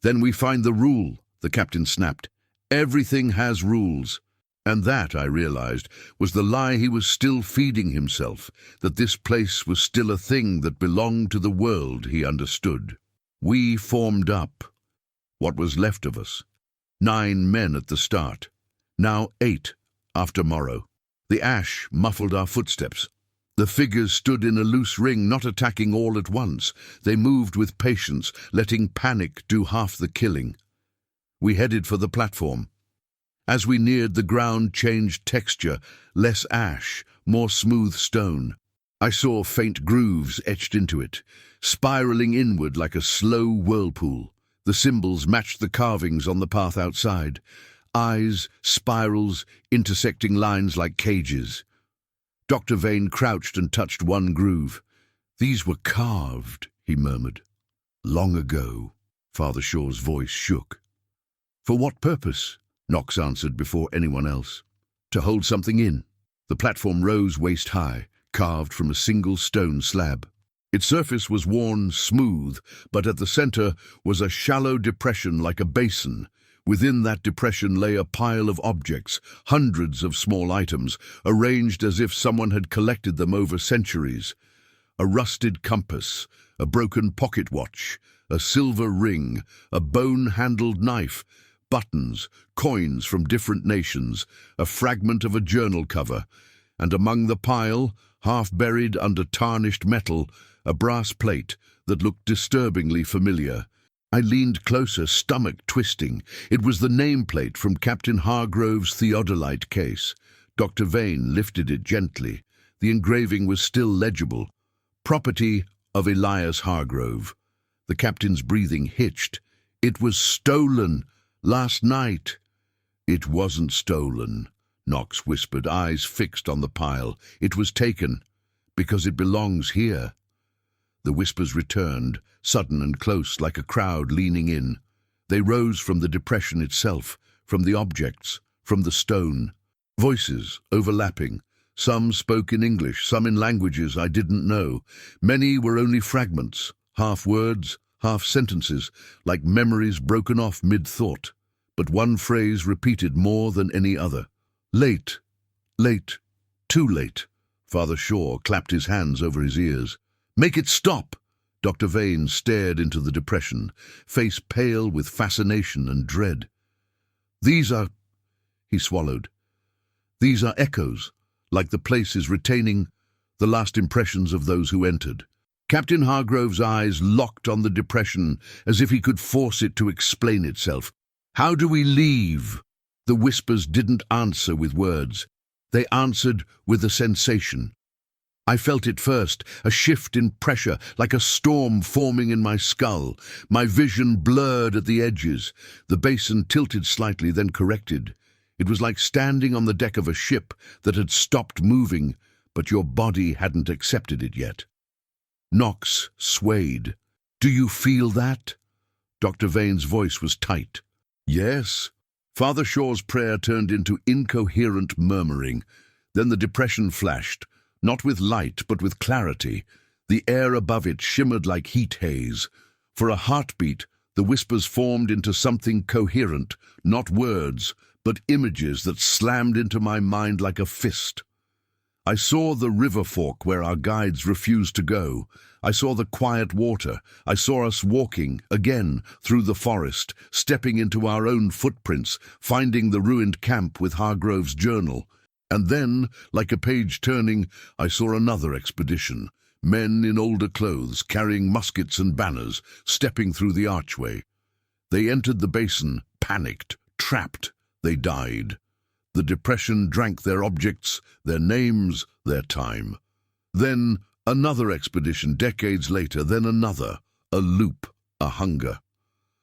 then we find the rule," the captain snapped. "Everything has rules." And that, I realized, was the lie he was still feeding himself, that this place was still a thing that belonged to the world he understood. We formed up. What was left of us? 9 men at the start. Now 8, after Morrow. The ash muffled our footsteps. The figures stood in a loose ring, not attacking all at once. They moved with patience, letting panic do half the killing. We headed for the platform. As we neared, the ground changed texture, less ash, more smooth stone. I saw faint grooves etched into it, spiraling inward like a slow whirlpool. The symbols matched the carvings on the path outside. Eyes, spirals, intersecting lines like cages. Dr. Vane crouched and touched one groove. "These were carved," he murmured. "Long ago." Father Shaw's voice shook. "For what purpose?" Knox answered before anyone else. "To hold something in." The platform rose waist-high, carved from a single stone slab. Its surface was worn smooth, but at the center was a shallow depression like a basin. Within that depression lay a pile of objects, hundreds of small items, arranged as if someone had collected them over centuries. A rusted compass, a broken pocket watch, a silver ring, a bone-handled knife, buttons, coins from different nations, a fragment of a journal cover, and among the pile, half buried under tarnished metal, a brass plate that looked disturbingly familiar. I leaned closer, stomach twisting. It was the nameplate from Captain Hargrove's theodolite case. Dr. Vane lifted it gently. The engraving was still legible. "Property of Elias Hargrove." The captain's breathing hitched. "It was stolen last night." "It wasn't stolen," Knox whispered, eyes fixed on the pile. "It was taken, because it belongs here." The whispers returned, sudden and close, like a crowd leaning in. They rose from the depression itself, from the objects, from the stone. Voices, overlapping. Some spoke in English, some in languages I didn't know. Many were only fragments, half words, half sentences, like memories broken off mid-thought. But one phrase repeated more than any other. "Late, late, too late." Father Shaw clapped his hands over his ears. "Make it stop!" Dr. Vane stared into the depression, face pale with fascination and dread. "These are—" he swallowed. "These are echoes, like the place is retaining the last impressions of those who entered." Captain Hargrove's eyes locked on the depression, as if he could force it to explain itself. "How do we leave?" The whispers didn't answer with words. They answered with a sensation. I felt it first, a shift in pressure, like a storm forming in my skull. My vision blurred at the edges. The basin tilted slightly, then corrected. It was like standing on the deck of a ship that had stopped moving, but your body hadn't accepted it yet. Knox swayed. "Do you feel that?" Dr. Vane's voice was tight. "Yes." Father Shaw's prayer turned into incoherent murmuring. Then the depression flashed. Not with light, but with clarity. The air above it shimmered like heat haze. For a heartbeat, the whispers formed into something coherent, not words, but images that slammed into my mind like a fist. I saw the river fork where our guides refused to go, I saw the quiet water. I saw us walking, again, through the forest, stepping into our own footprints, finding the ruined camp with Hargrove's journal. And then, like a page turning, I saw another expedition. Men in older clothes, carrying muskets and banners, stepping through the archway. They entered the basin, panicked, trapped. They died. The depression drank their objects, their names, their time. Then another expedition decades later, then another, a loop, a hunger.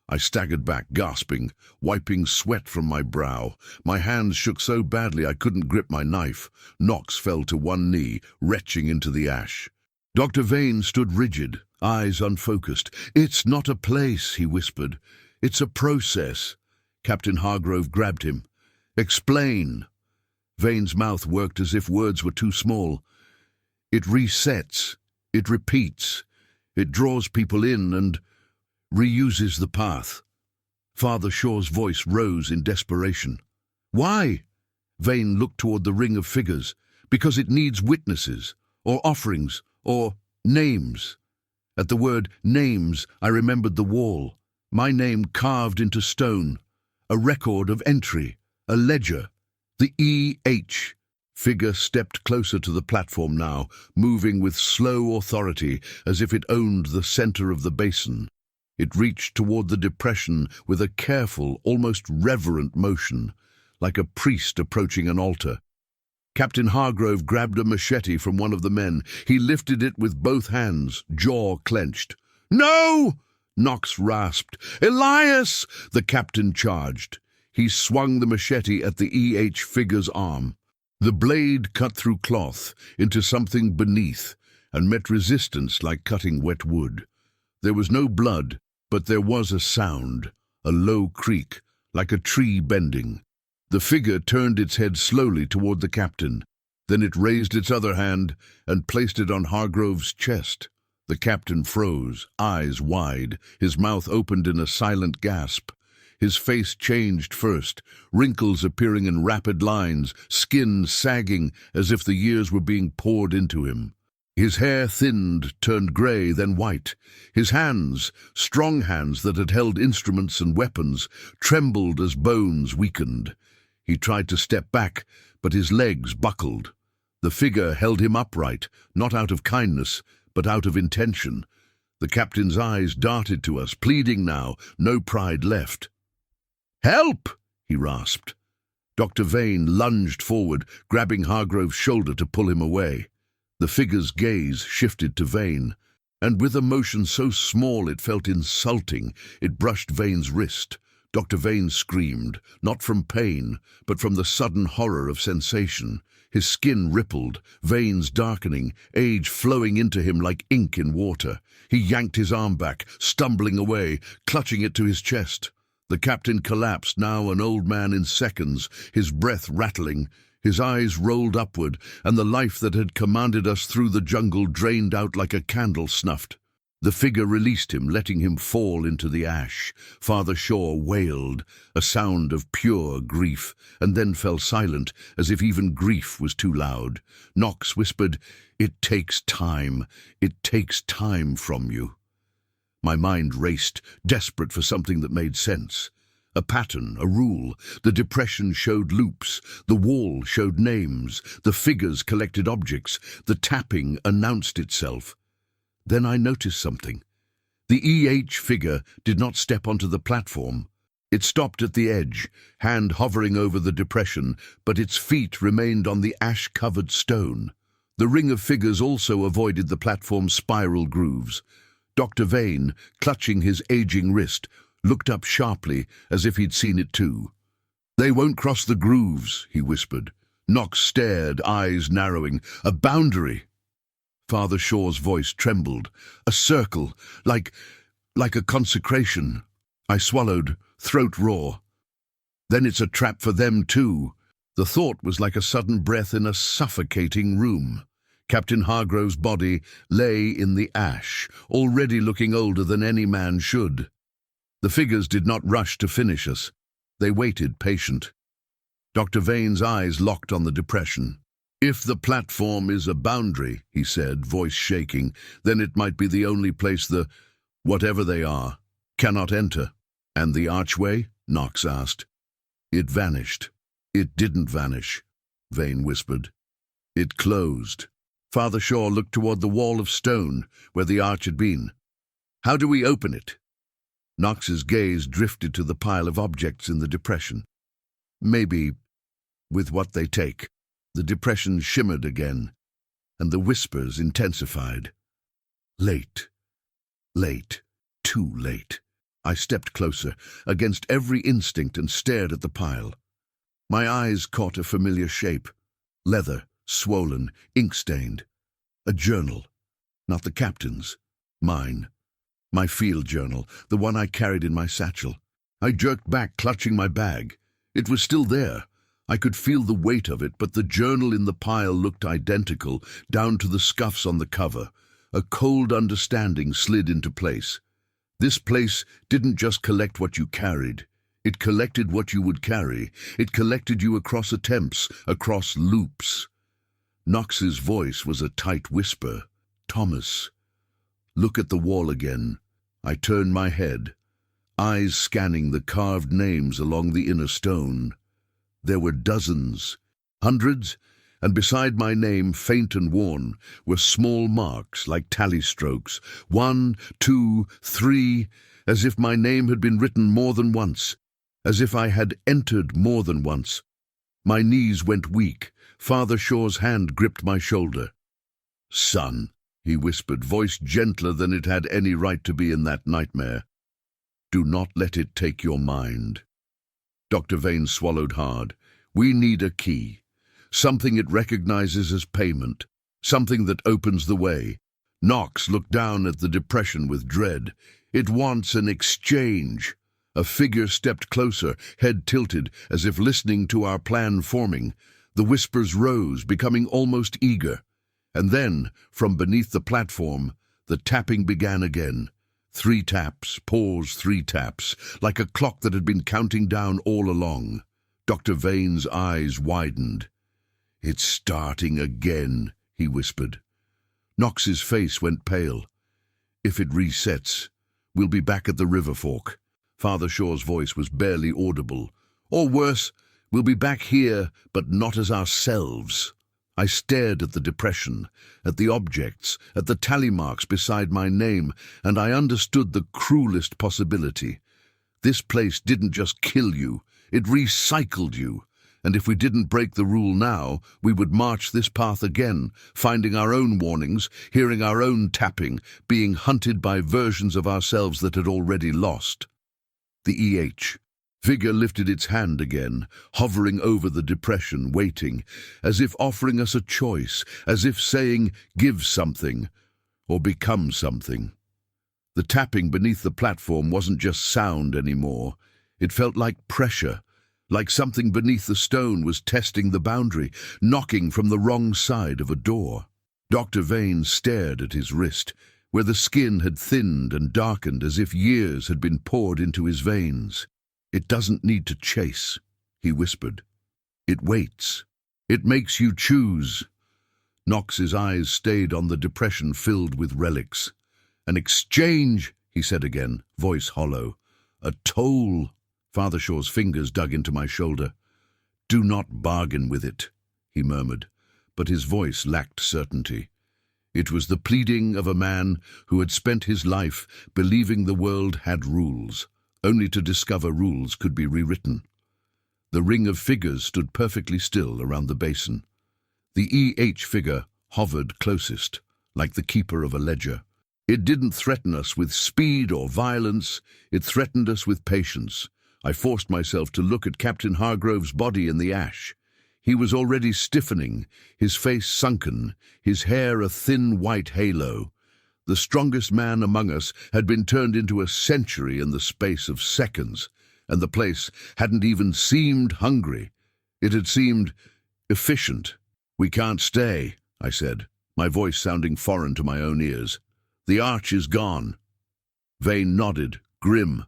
I staggered back, gasping, wiping sweat from my brow. My hands shook so badly I couldn't grip my knife. Knox fell to one knee, retching into the ash. Dr. Vane stood rigid, eyes unfocused. "It's not a place," he whispered. "It's a process." Captain Hargrove grabbed him. "Explain." Vane's mouth worked as if words were too small. "It resets. It repeats. It draws people in and reuses the path." Father Shaw's voice rose in desperation. "Why?" Vane looked toward the ring of figures. "Because it needs witnesses, or offerings, or names." At the word names, I remembered the wall. My name carved into stone. A record of entry. A ledger. The E.H. Figure stepped closer to the platform now, moving with slow authority, as if it owned the center of the basin. It reached toward the depression with a careful, almost reverent motion, like a priest approaching an altar. Captain Hargrove grabbed a machete from one of the men. He lifted it with both hands, jaw clenched. "No!" Knox rasped. "Elias!" The captain charged. He swung the machete at the E.H. figure's arm. The blade cut through cloth into something beneath and met resistance like cutting wet wood. There was no blood, but there was a sound, a low creak, like a tree bending. The figure turned its head slowly toward the captain. Then it raised its other hand and placed it on Hargrove's chest. The captain froze, eyes wide, his mouth opened in a silent gasp. His face changed first, wrinkles appearing in rapid lines, skin sagging as if the years were being poured into him. His hair thinned, turned grey, then white. His hands, strong hands that had held instruments and weapons, trembled as bones weakened. He tried to step back, but his legs buckled. The figure held him upright, not out of kindness, but out of intention. The captain's eyes darted to us, pleading now, no pride left. "Help!" he rasped. Dr. Vane lunged forward, grabbing Hargrove's shoulder to pull him away. The figure's gaze shifted to Vane, and with a motion so small it felt insulting, it brushed Vane's wrist. Dr. Vane screamed, not from pain, but from the sudden horror of sensation. His skin rippled, veins darkening, age flowing into him like ink in water. He yanked his arm back, stumbling away, clutching it to his chest. The captain collapsed, now an old man in seconds, his breath rattling. His eyes rolled upward, and the life that had commanded us through the jungle drained out like a candle snuffed. The figure released him, letting him fall into the ash. Father Shaw wailed, a sound of pure grief, and then fell silent, as if even grief was too loud. Knox whispered, "It takes time. It takes time from you." My mind raced, desperate for something that made sense. A pattern, a rule. The depression showed loops. The wall showed names. The figures collected objects. The tapping announced itself. Then I noticed something. The E.H. figure did not step onto the platform. It stopped at the edge, hand hovering over the depression, but its feet remained on the ash-covered stone. The ring of figures also avoided the platform's spiral grooves. Dr. Vane, clutching his aging wrist, looked up sharply, as if he'd seen it too. "They won't cross the grooves," he whispered. Knox stared, eyes narrowing. "A boundary." Father Shaw's voice trembled. "A circle, like a consecration." I swallowed, throat raw. "Then it's a trap for them too." The thought was like a sudden breath in a suffocating room. Captain Hargrove's body lay in the ash, already looking older than any man should. The figures did not rush to finish us. They waited, patient. Dr. Vane's eyes locked on the depression. If the platform is a boundary, he said, voice shaking, then it might be the only place the, whatever they are, cannot enter. And the archway? Knox asked. It vanished. It didn't vanish, Vane whispered. It closed. Father Shaw looked toward the wall of stone where the arch had been. How do we open it? Knox's gaze drifted to the pile of objects in the depression. Maybe with what they take. The depression shimmered again, and the whispers intensified. Late. Late. Too late. I stepped closer, against every instinct, and stared at the pile. My eyes caught a familiar shape. Leather, swollen, ink-stained. A journal. Not the captain's. Mine. My field journal, the one I carried in my satchel. I jerked back, clutching my bag. It was still there. I could feel the weight of it, but the journal in the pile looked identical, down to the scuffs on the cover. A cold understanding slid into place. This place didn't just collect what you carried. It collected what you would carry. It collected you across attempts, across loops. Knox's voice was a tight whisper. Thomas. Look at the wall again. I turned my head, eyes scanning the carved names along the inner stone. There were dozens, hundreds, and beside my name, faint and worn, were small marks like tally strokes. 1, 2, 3, as if my name had been written more than once, as if I had entered more than once. My knees went weak. Father Shaw's hand gripped my shoulder. Son, he whispered, voice gentler than it had any right to be in that nightmare. Do not let it take your mind. Dr. Vane swallowed hard. We need a key. Something it recognizes as payment. Something that opens the way. Knox looked down at the depression with dread. It wants an exchange. A figure stepped closer, head tilted, as if listening to our plan forming. The whispers rose, becoming almost eager. And then, from beneath the platform, the tapping began again. 3 taps, pause, 3 taps, like a clock that had been counting down all along. Dr. Vane's eyes widened. It's starting again, he whispered. Knox's face went pale. If it resets, we'll be back at the river fork. Father Shaw's voice was barely audible. Or worse, we'll be back here, but not as ourselves. I stared at the depression, at the objects, at the tally marks beside my name, and I understood the cruelest possibility. This place didn't just kill you, it recycled you. And if we didn't break the rule now, we would march this path again, finding our own warnings, hearing our own tapping, being hunted by versions of ourselves that had already lost. The E.H. Figure lifted its hand again, hovering over the depression, waiting, as if offering us a choice, as if saying, give something, or become something. The tapping beneath the platform wasn't just sound anymore. It felt like pressure, like something beneath the stone was testing the boundary, knocking from the wrong side of a door. Dr. Vane stared at his wrist, where the skin had thinned and darkened as if years had been poured into his veins. It doesn't need to chase, he whispered. It waits. It makes you choose. Knox's eyes stayed on the depression filled with relics. An exchange, he said again, voice hollow. A toll. Father Shaw's fingers dug into my shoulder. Do not bargain with it, he murmured, but his voice lacked certainty. It was the pleading of a man who had spent his life believing the world had rules, only to discover rules could be rewritten. The ring of figures stood perfectly still around the basin. The E.H. figure hovered closest, like the keeper of a ledger. It didn't threaten us with speed or violence, it threatened us with patience. I forced myself to look at Captain Hargrove's body in the ash. He was already stiffening, his face sunken, his hair a thin white halo. The strongest man among us had been turned into a century in the space of seconds, and the place hadn't even seemed hungry. It had seemed efficient. We can't stay, I said, my voice sounding foreign to my own ears. The arch is gone. Vane nodded, grim.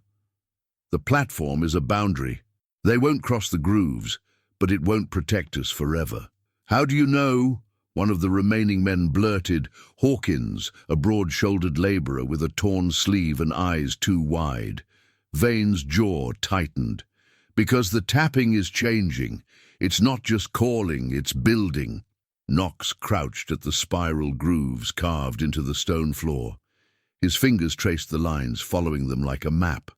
The platform is a boundary. They won't cross the grooves, but it won't protect us forever. How do you know? One of the remaining men blurted. Hawkins, a broad-shouldered labourer with a torn sleeve and eyes too wide. Vane's jaw tightened. Because the tapping is changing. It's not just calling, it's building. Knox crouched at the spiral grooves carved into the stone floor. His fingers traced the lines, following them like a map.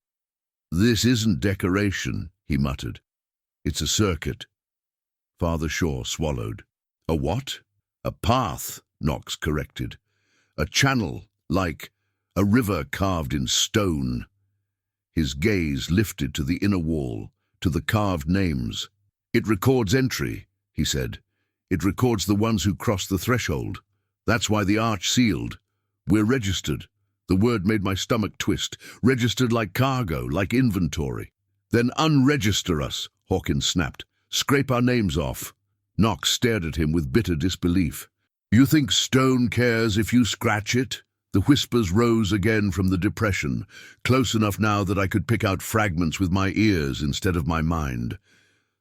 "This isn't decoration," he muttered. "It's a circuit." Father Shaw swallowed. "A what?" "A path," Knox corrected. "A channel, like a river carved in stone." His gaze lifted to the inner wall, to the carved names. "It records entry," he said. "It records the ones who cross the threshold. That's why the arch sealed. We're registered." The word made my stomach twist. "Registered like cargo, like inventory." "Then unregister us," Hawkins snapped. "Scrape our names off." Knox stared at him with bitter disbelief. "You think stone cares if you scratch it?" The whispers rose again from the depression, close enough now that I could pick out fragments with my ears instead of my mind.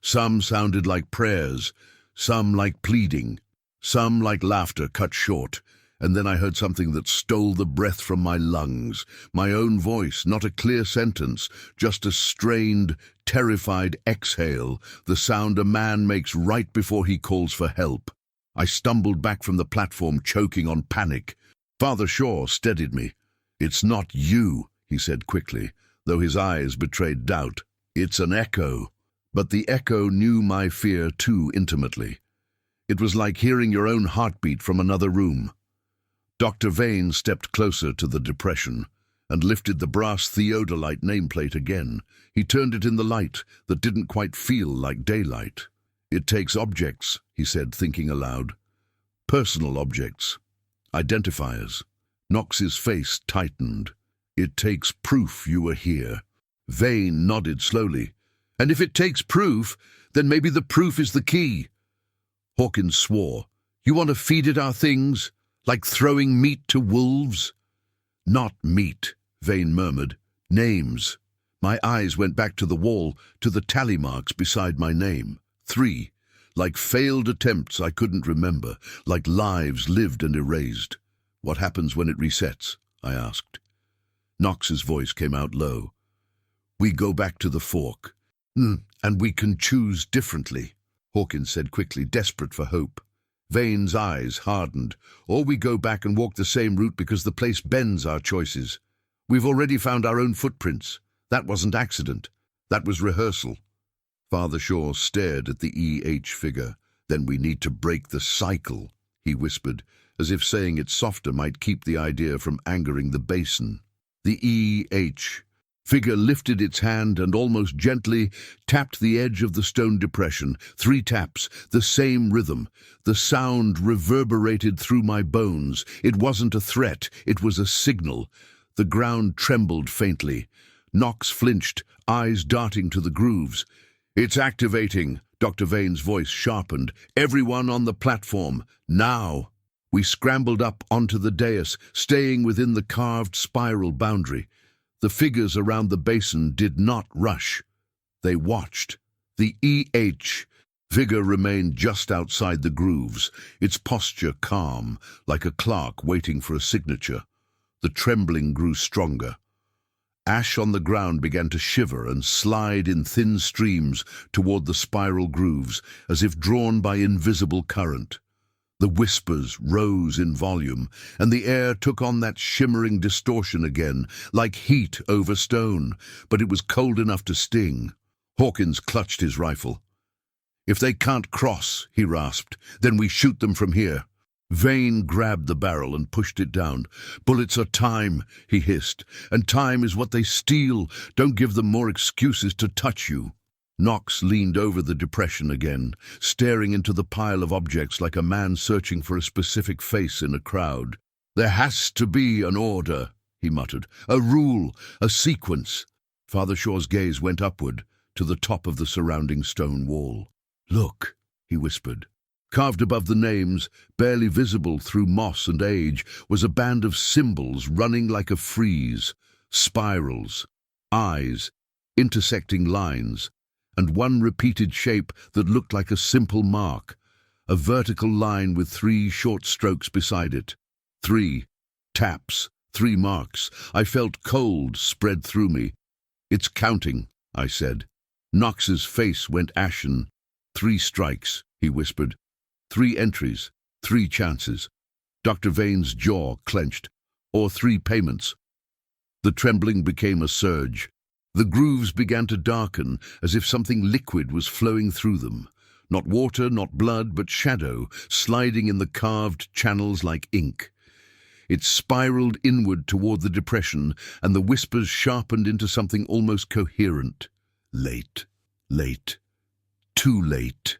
Some sounded like prayers, some like pleading, some like laughter cut short, and then I heard something that stole the breath from my lungs. My own voice, not a clear sentence, just a strained, terrified exhale, the sound a man makes right before he calls for help. I stumbled back from the platform, choking on panic. Father Shaw steadied me. "It's not you," he said quickly, though his eyes betrayed doubt. "It's an echo." But the echo knew my fear too intimately. It was like hearing your own heartbeat from another room. Dr. Vane stepped closer to the depression and lifted the brass theodolite nameplate again. He turned it in the light that didn't quite feel like daylight. "It takes objects," he said, thinking aloud. "Personal objects. Identifiers." Knox's face tightened. "It takes proof you were here." Vane nodded slowly. "And if it takes proof, then maybe the proof is the key." Hawkins swore. "You want to feed it our things? Like throwing meat to wolves?" "Not meat," Vane murmured. "Names." My eyes went back to the wall, to the tally marks beside my name. 3. Like failed attempts I couldn't remember, like lives lived and erased. "What happens when it resets?" I asked. Knox's voice came out low. "We go back to the fork. And we can choose differently," Hawkins said quickly, desperate for hope. Vane's eyes hardened. "Or we go back and walk the same route because the place bends our choices. We've already found our own footprints. That wasn't accident. That was rehearsal." Father Shaw stared at the EH figure. "Then we need to break the cycle," he whispered, as if saying it softer might keep the idea from angering the basin. The EH figure lifted its hand and almost gently tapped the edge of the stone depression. 3 taps, the same rhythm. The sound reverberated through my bones. It wasn't a threat, it was a signal. The ground trembled faintly. Knox flinched, eyes darting to the grooves. "It's activating," Dr. Vane's voice sharpened. "Everyone on the platform, now." We scrambled up onto the dais, staying within the carved spiral boundary. The figures around the basin did not rush. They watched. The EH figure remained just outside the grooves, its posture calm, like a clerk waiting for a signature. The trembling grew stronger. Ash on the ground began to shiver and slide in thin streams toward the spiral grooves, as if drawn by invisible current. The whispers rose in volume, and the air took on that shimmering distortion again, like heat over stone, but it was cold enough to sting. Hawkins clutched his rifle. "If they can't cross," he rasped, "then we shoot them from here." Vane grabbed the barrel and pushed it down. "Bullets are time," he hissed, "and time is what they steal. Don't give them more excuses to touch you." Knox leaned over the depression again, staring into the pile of objects like a man searching for a specific face in a crowd. "There has to be an order," he muttered. "A rule, a sequence." Father Shaw's gaze went upward, to the top of the surrounding stone wall. "Look," he whispered. Carved above the names, barely visible through moss and age, was a band of symbols running like a frieze. Spirals, eyes, intersecting lines, and one repeated shape that looked like a simple mark, a vertical line with 3 short strokes beside it. 3 taps, 3 marks. I felt cold spread through me. "It's counting," I said. Knox's face went ashen. 3 strikes, he whispered. 3 entries, 3 chances. Dr. Vane's jaw clenched. Or 3 payments. The trembling became a surge. The grooves began to darken, as if something liquid was flowing through them. Not water, not blood, but shadow, sliding in the carved channels like ink. It spiraled inward toward the depression, and the whispers sharpened into something almost coherent. Late, late, too late.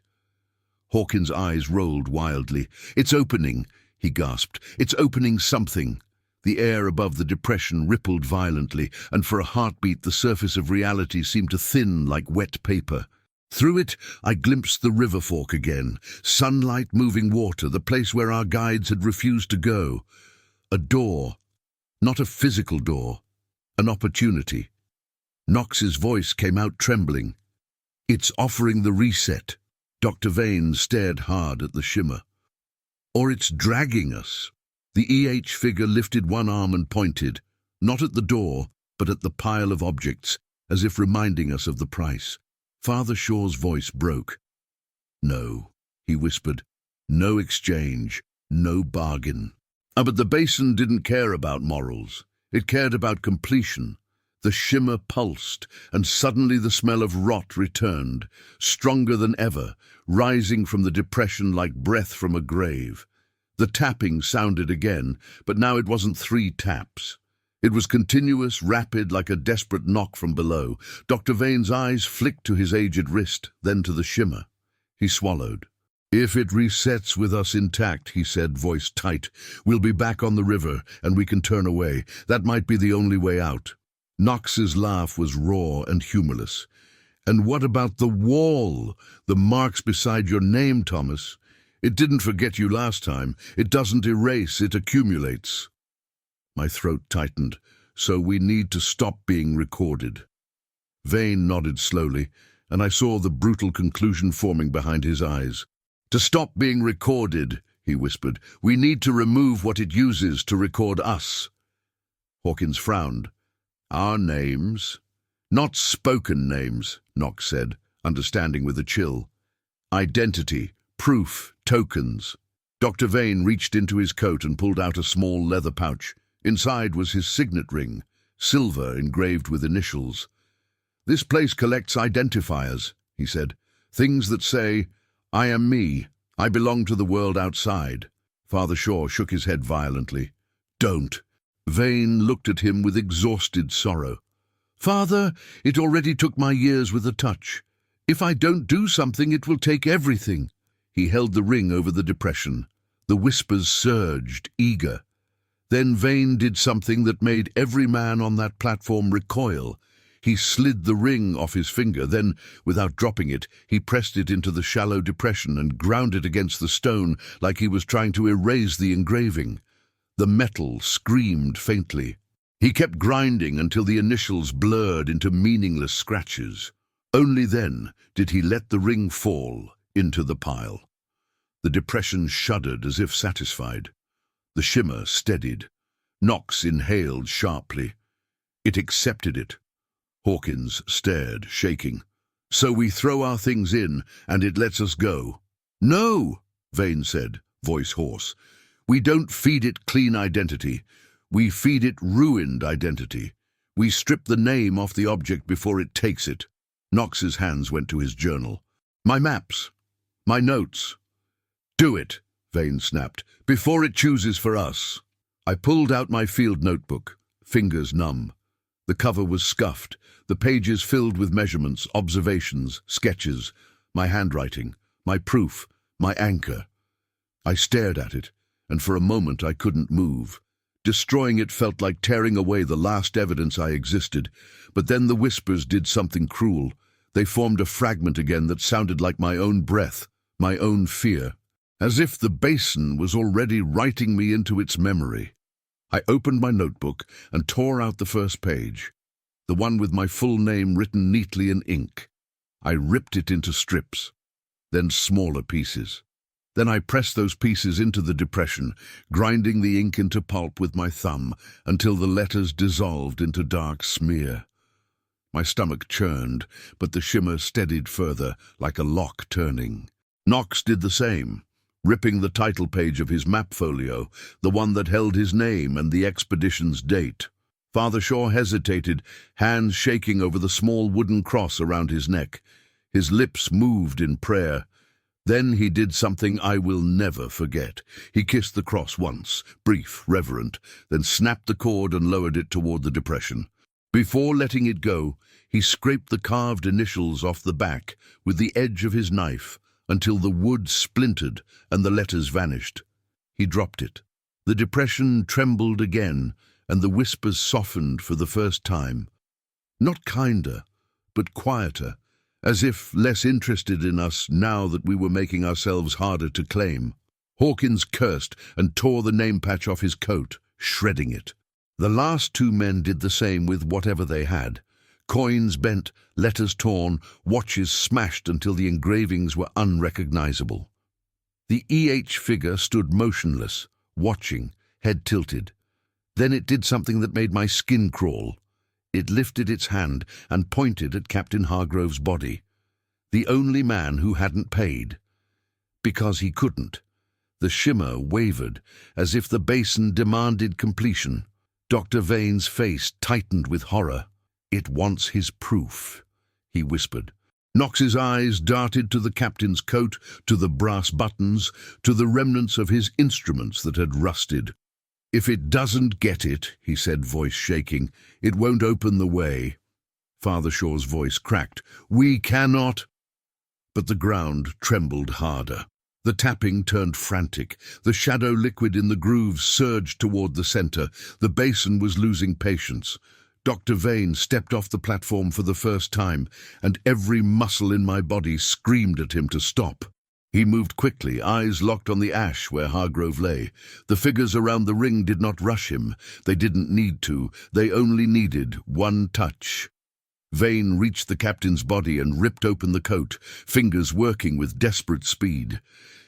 Hawkins' eyes rolled wildly. "It's opening," he gasped. "It's opening something." The air above the depression rippled violently, and for a heartbeat the surface of reality seemed to thin like wet paper. Through it, I glimpsed the river fork again, sunlight, moving water, the place where our guides had refused to go. A door, not a physical door, an opportunity. Knox's voice came out trembling. "It's offering the reset." Dr. Vane stared hard at the shimmer. "Or it's dragging us." The EH figure lifted one arm and pointed, not at the door, but at the pile of objects, as if reminding us of the price. Father Shaw's voice broke. "No," he whispered. "No exchange, no bargain." But the basin didn't care about morals. It cared about completion. The shimmer pulsed, and suddenly the smell of rot returned, stronger than ever, rising from the depression like breath from a grave. The tapping sounded again, but now it wasn't 3 taps. It was continuous, rapid, like a desperate knock from below. Dr. Vane's eyes flicked to his aged wrist, then to the shimmer. He swallowed. "If it resets with us intact," he said, voice tight, "we'll be back on the river, and we can turn away. That might be the only way out." Knox's laugh was raw and humorless. "And what about the wall? The marks beside your name, Thomas? It didn't forget you last time. It doesn't erase, it accumulates." My throat tightened. "So we need to stop being recorded." Vane nodded slowly, and I saw the brutal conclusion forming behind his eyes. "To stop being recorded," he whispered, "we need to remove what it uses to record us." Hawkins frowned. "Our names?" "Not spoken names," Knox said, understanding with a chill. "Identity, proof, tokens." Dr. Vane reached into his coat and pulled out a small leather pouch. Inside was his signet ring, silver engraved with initials. "This place collects identifiers," he said. "Things that say, 'I am me. I belong to the world outside.'" Father Shaw shook his head violently. "Don't." Vane looked at him with exhausted sorrow. "Father, it already took my years with a touch. If I don't do something, it will take everything." He held the ring over the depression. The whispers surged, eager. Then Vane did something that made every man on that platform recoil. He slid the ring off his finger, then, without dropping it, he pressed it into the shallow depression and ground it against the stone like he was trying to erase the engraving. The metal screamed faintly. He kept grinding until the initials blurred into meaningless scratches. Only then did he let the ring fall into the pile. The depression shuddered as if satisfied. The shimmer steadied. Knox inhaled sharply. It accepted it. Hawkins stared, shaking. "So we throw our things in, and it lets us go." "No," Vane said, voice hoarse. "We don't feed it clean identity. We feed it ruined identity. We strip the name off the object before it takes it." Knox's hands went to his journal. "My maps. My notes." "Do it," Vane snapped, "before it chooses for us." I pulled out my field notebook, fingers numb. The cover was scuffed, the pages filled with measurements, observations, sketches, my handwriting, my proof, my anchor. I stared at it, and for a moment I couldn't move. Destroying it felt like tearing away the last evidence I existed, but then the whispers did something cruel. They formed a fragment again that sounded like my own breath, my own fear. As if the basin was already writing me into its memory. I opened my notebook and tore out the first page, the one with my full name written neatly in ink. I ripped it into strips, then smaller pieces. Then I pressed those pieces into the depression, grinding the ink into pulp with my thumb until the letters dissolved into dark smear. My stomach churned, but the shimmer steadied further, like a lock turning. Knox did the same, ripping the title page of his map folio, the one that held his name and the expedition's date. Father Shaw hesitated, hands shaking over the small wooden cross around his neck. His lips moved in prayer. Then he did something I will never forget. He kissed the cross once, brief, reverent, then snapped the cord and lowered it toward the depression. Before letting it go, he scraped the carved initials off the back with the edge of his knife until the wood splintered and the letters vanished. He dropped it. The depression trembled again, and the whispers softened for the first time. Not kinder, but quieter, as if less interested in us now that we were making ourselves harder to claim. Hawkins cursed and tore the name patch off his coat, shredding it. The last two men did the same with whatever they had. Coins bent, letters torn, watches smashed until the engravings were unrecognizable. The EH figure stood motionless, watching, head tilted. Then it did something that made my skin crawl. It lifted its hand and pointed at Captain Hargrove's body. The only man who hadn't paid. Because he couldn't. The shimmer wavered, as if the basin demanded completion. Dr. Vane's face tightened with horror. "It wants his proof," he whispered. Knox's eyes darted to the captain's coat, to the brass buttons, to the remnants of his instruments that had rusted. "If it doesn't get it," he said, voice shaking, "it won't open the way." Father Shaw's voice cracked. "We cannot—" But the ground trembled harder. The tapping turned frantic. The shadow liquid in the grooves surged toward the center. The basin was losing patience. Dr. Vane stepped off the platform for the first time, and every muscle in my body screamed at him to stop. He moved quickly, eyes locked on the ash where Hargrove lay. The figures around the ring did not rush him. They didn't need to. They only needed one touch. Vane reached the captain's body and ripped open the coat, fingers working with desperate speed.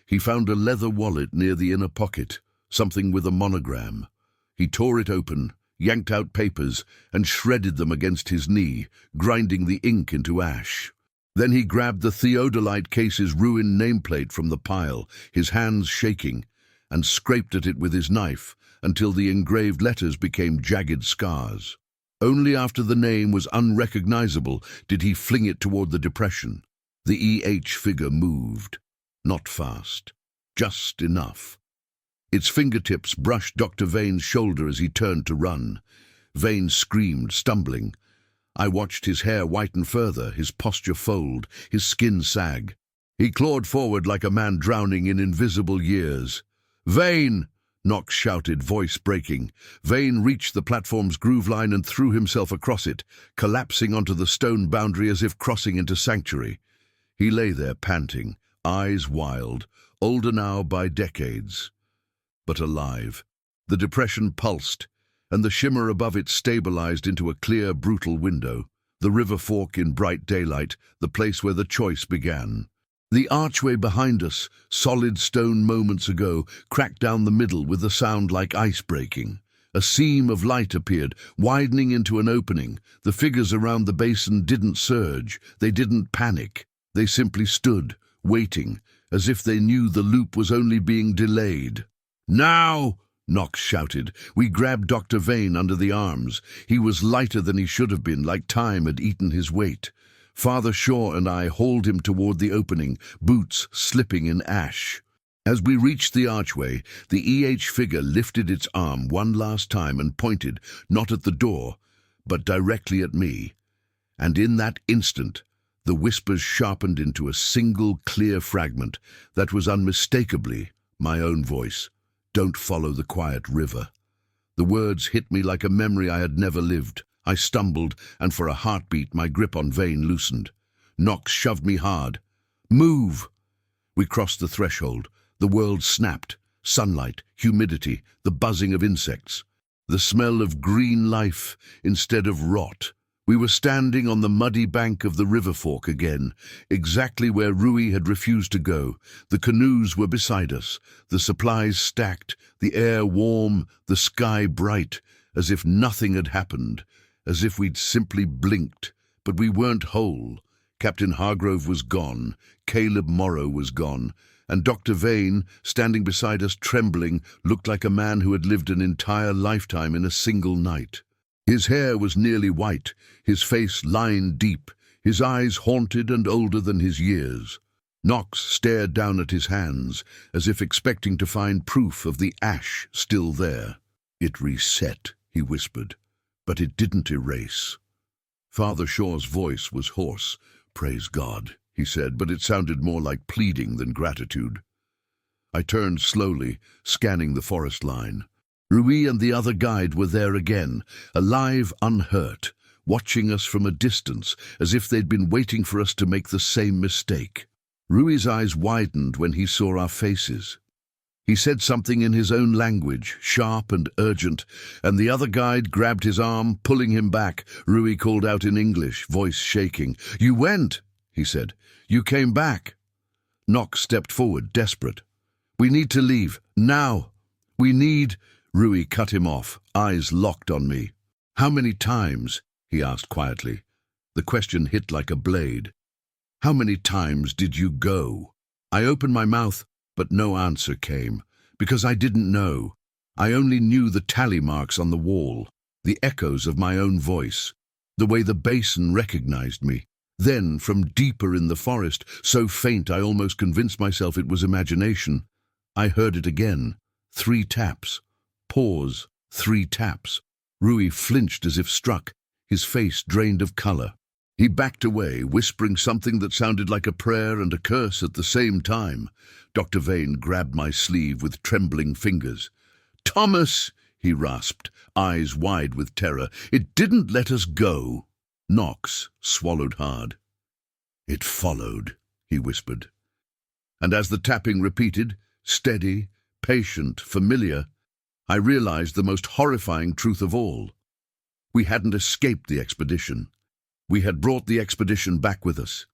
He found a leather wallet near the inner pocket, something with a monogram. He tore it open, yanked out papers, and shredded them against his knee, grinding the ink into ash. Then he grabbed the theodolite case's ruined nameplate from the pile, his hands shaking, and scraped at it with his knife until the engraved letters became jagged scars. Only after the name was unrecognizable did he fling it toward the depression. The EH figure moved. Not fast. Just enough. Its fingertips brushed Dr. Vane's shoulder as he turned to run. Vane screamed, stumbling. I watched his hair whiten further, his posture fold, his skin sag. He clawed forward like a man drowning in invisible years. "Vane!" Knox shouted, voice breaking. Vane reached the platform's groove line and threw himself across it, collapsing onto the stone boundary as if crossing into sanctuary. He lay there panting, eyes wild, older now by decades, but alive. The depression pulsed, and the shimmer above it stabilized into a clear, brutal window. The river fork in bright daylight, the place where the choice began. The archway behind us, solid stone moments ago, cracked down the middle with a sound like ice breaking. A seam of light appeared, widening into an opening. The figures around the basin didn't surge. They didn't panic. They simply stood, waiting, as if they knew the loop was only being delayed. "Now!" Knox shouted. We grabbed Dr. Vane under the arms. He was lighter than he should have been, like time had eaten his weight. Father Shaw and I hauled him toward the opening, boots slipping in ash. As we reached the archway, the EH figure lifted its arm one last time and pointed, not at the door, but directly at me. And in that instant, the whispers sharpened into a single clear fragment that was unmistakably my own voice. "Don't follow the quiet river." The words hit me like a memory I had never lived. I stumbled, and for a heartbeat my grip on Vane loosened. Knox shoved me hard. "Move!" We crossed the threshold. The world snapped. Sunlight, humidity, the buzzing of insects. The smell of green life instead of rot. We were standing on the muddy bank of the river fork again, exactly where Rui had refused to go. The canoes were beside us, the supplies stacked, the air warm, the sky bright, as if nothing had happened, as if we'd simply blinked. But we weren't whole. Captain Hargrove was gone, Caleb Morrow was gone, and Dr. Vane, standing beside us trembling, looked like a man who had lived an entire lifetime in a single night. His hair was nearly white, his face lined deep, his eyes haunted and older than his years. Knox stared down at his hands, as if expecting to find proof of the ash still there. "It reset," he whispered, "but it didn't erase." Father Shaw's voice was hoarse. "Praise God," he said, but it sounded more like pleading than gratitude. I turned slowly, scanning the forest line. Rui and the other guide were there again, alive, unhurt, watching us from a distance, as if they'd been waiting for us to make the same mistake. Rui's eyes widened when he saw our faces. He said something in his own language, sharp and urgent, and the other guide grabbed his arm, pulling him back. Rui called out in English, voice shaking. "You went," he said. "You came back." Knox stepped forward, desperate. "We need to leave, now. We need—" Rui cut him off, eyes locked on me. "How many times?" he asked quietly. The question hit like a blade. "How many times did you go?" I opened my mouth, but no answer came, because I didn't know. I only knew the tally marks on the wall, the echoes of my own voice, the way the basin recognized me. Then, from deeper in the forest, so faint I almost convinced myself it was imagination, I heard it again. 3 taps. Pause. 3 taps. Rui flinched as if struck, his face drained of color. He backed away, whispering something that sounded like a prayer and a curse at the same time. Dr. Vane grabbed my sleeve with trembling fingers. "Thomas!" he rasped, eyes wide with terror. "It didn't let us go." Knox swallowed hard. "It followed," he whispered. And as the tapping repeated, steady, patient, familiar, I realized the most horrifying truth of all. We hadn't escaped the expedition. We had brought the expedition back with us.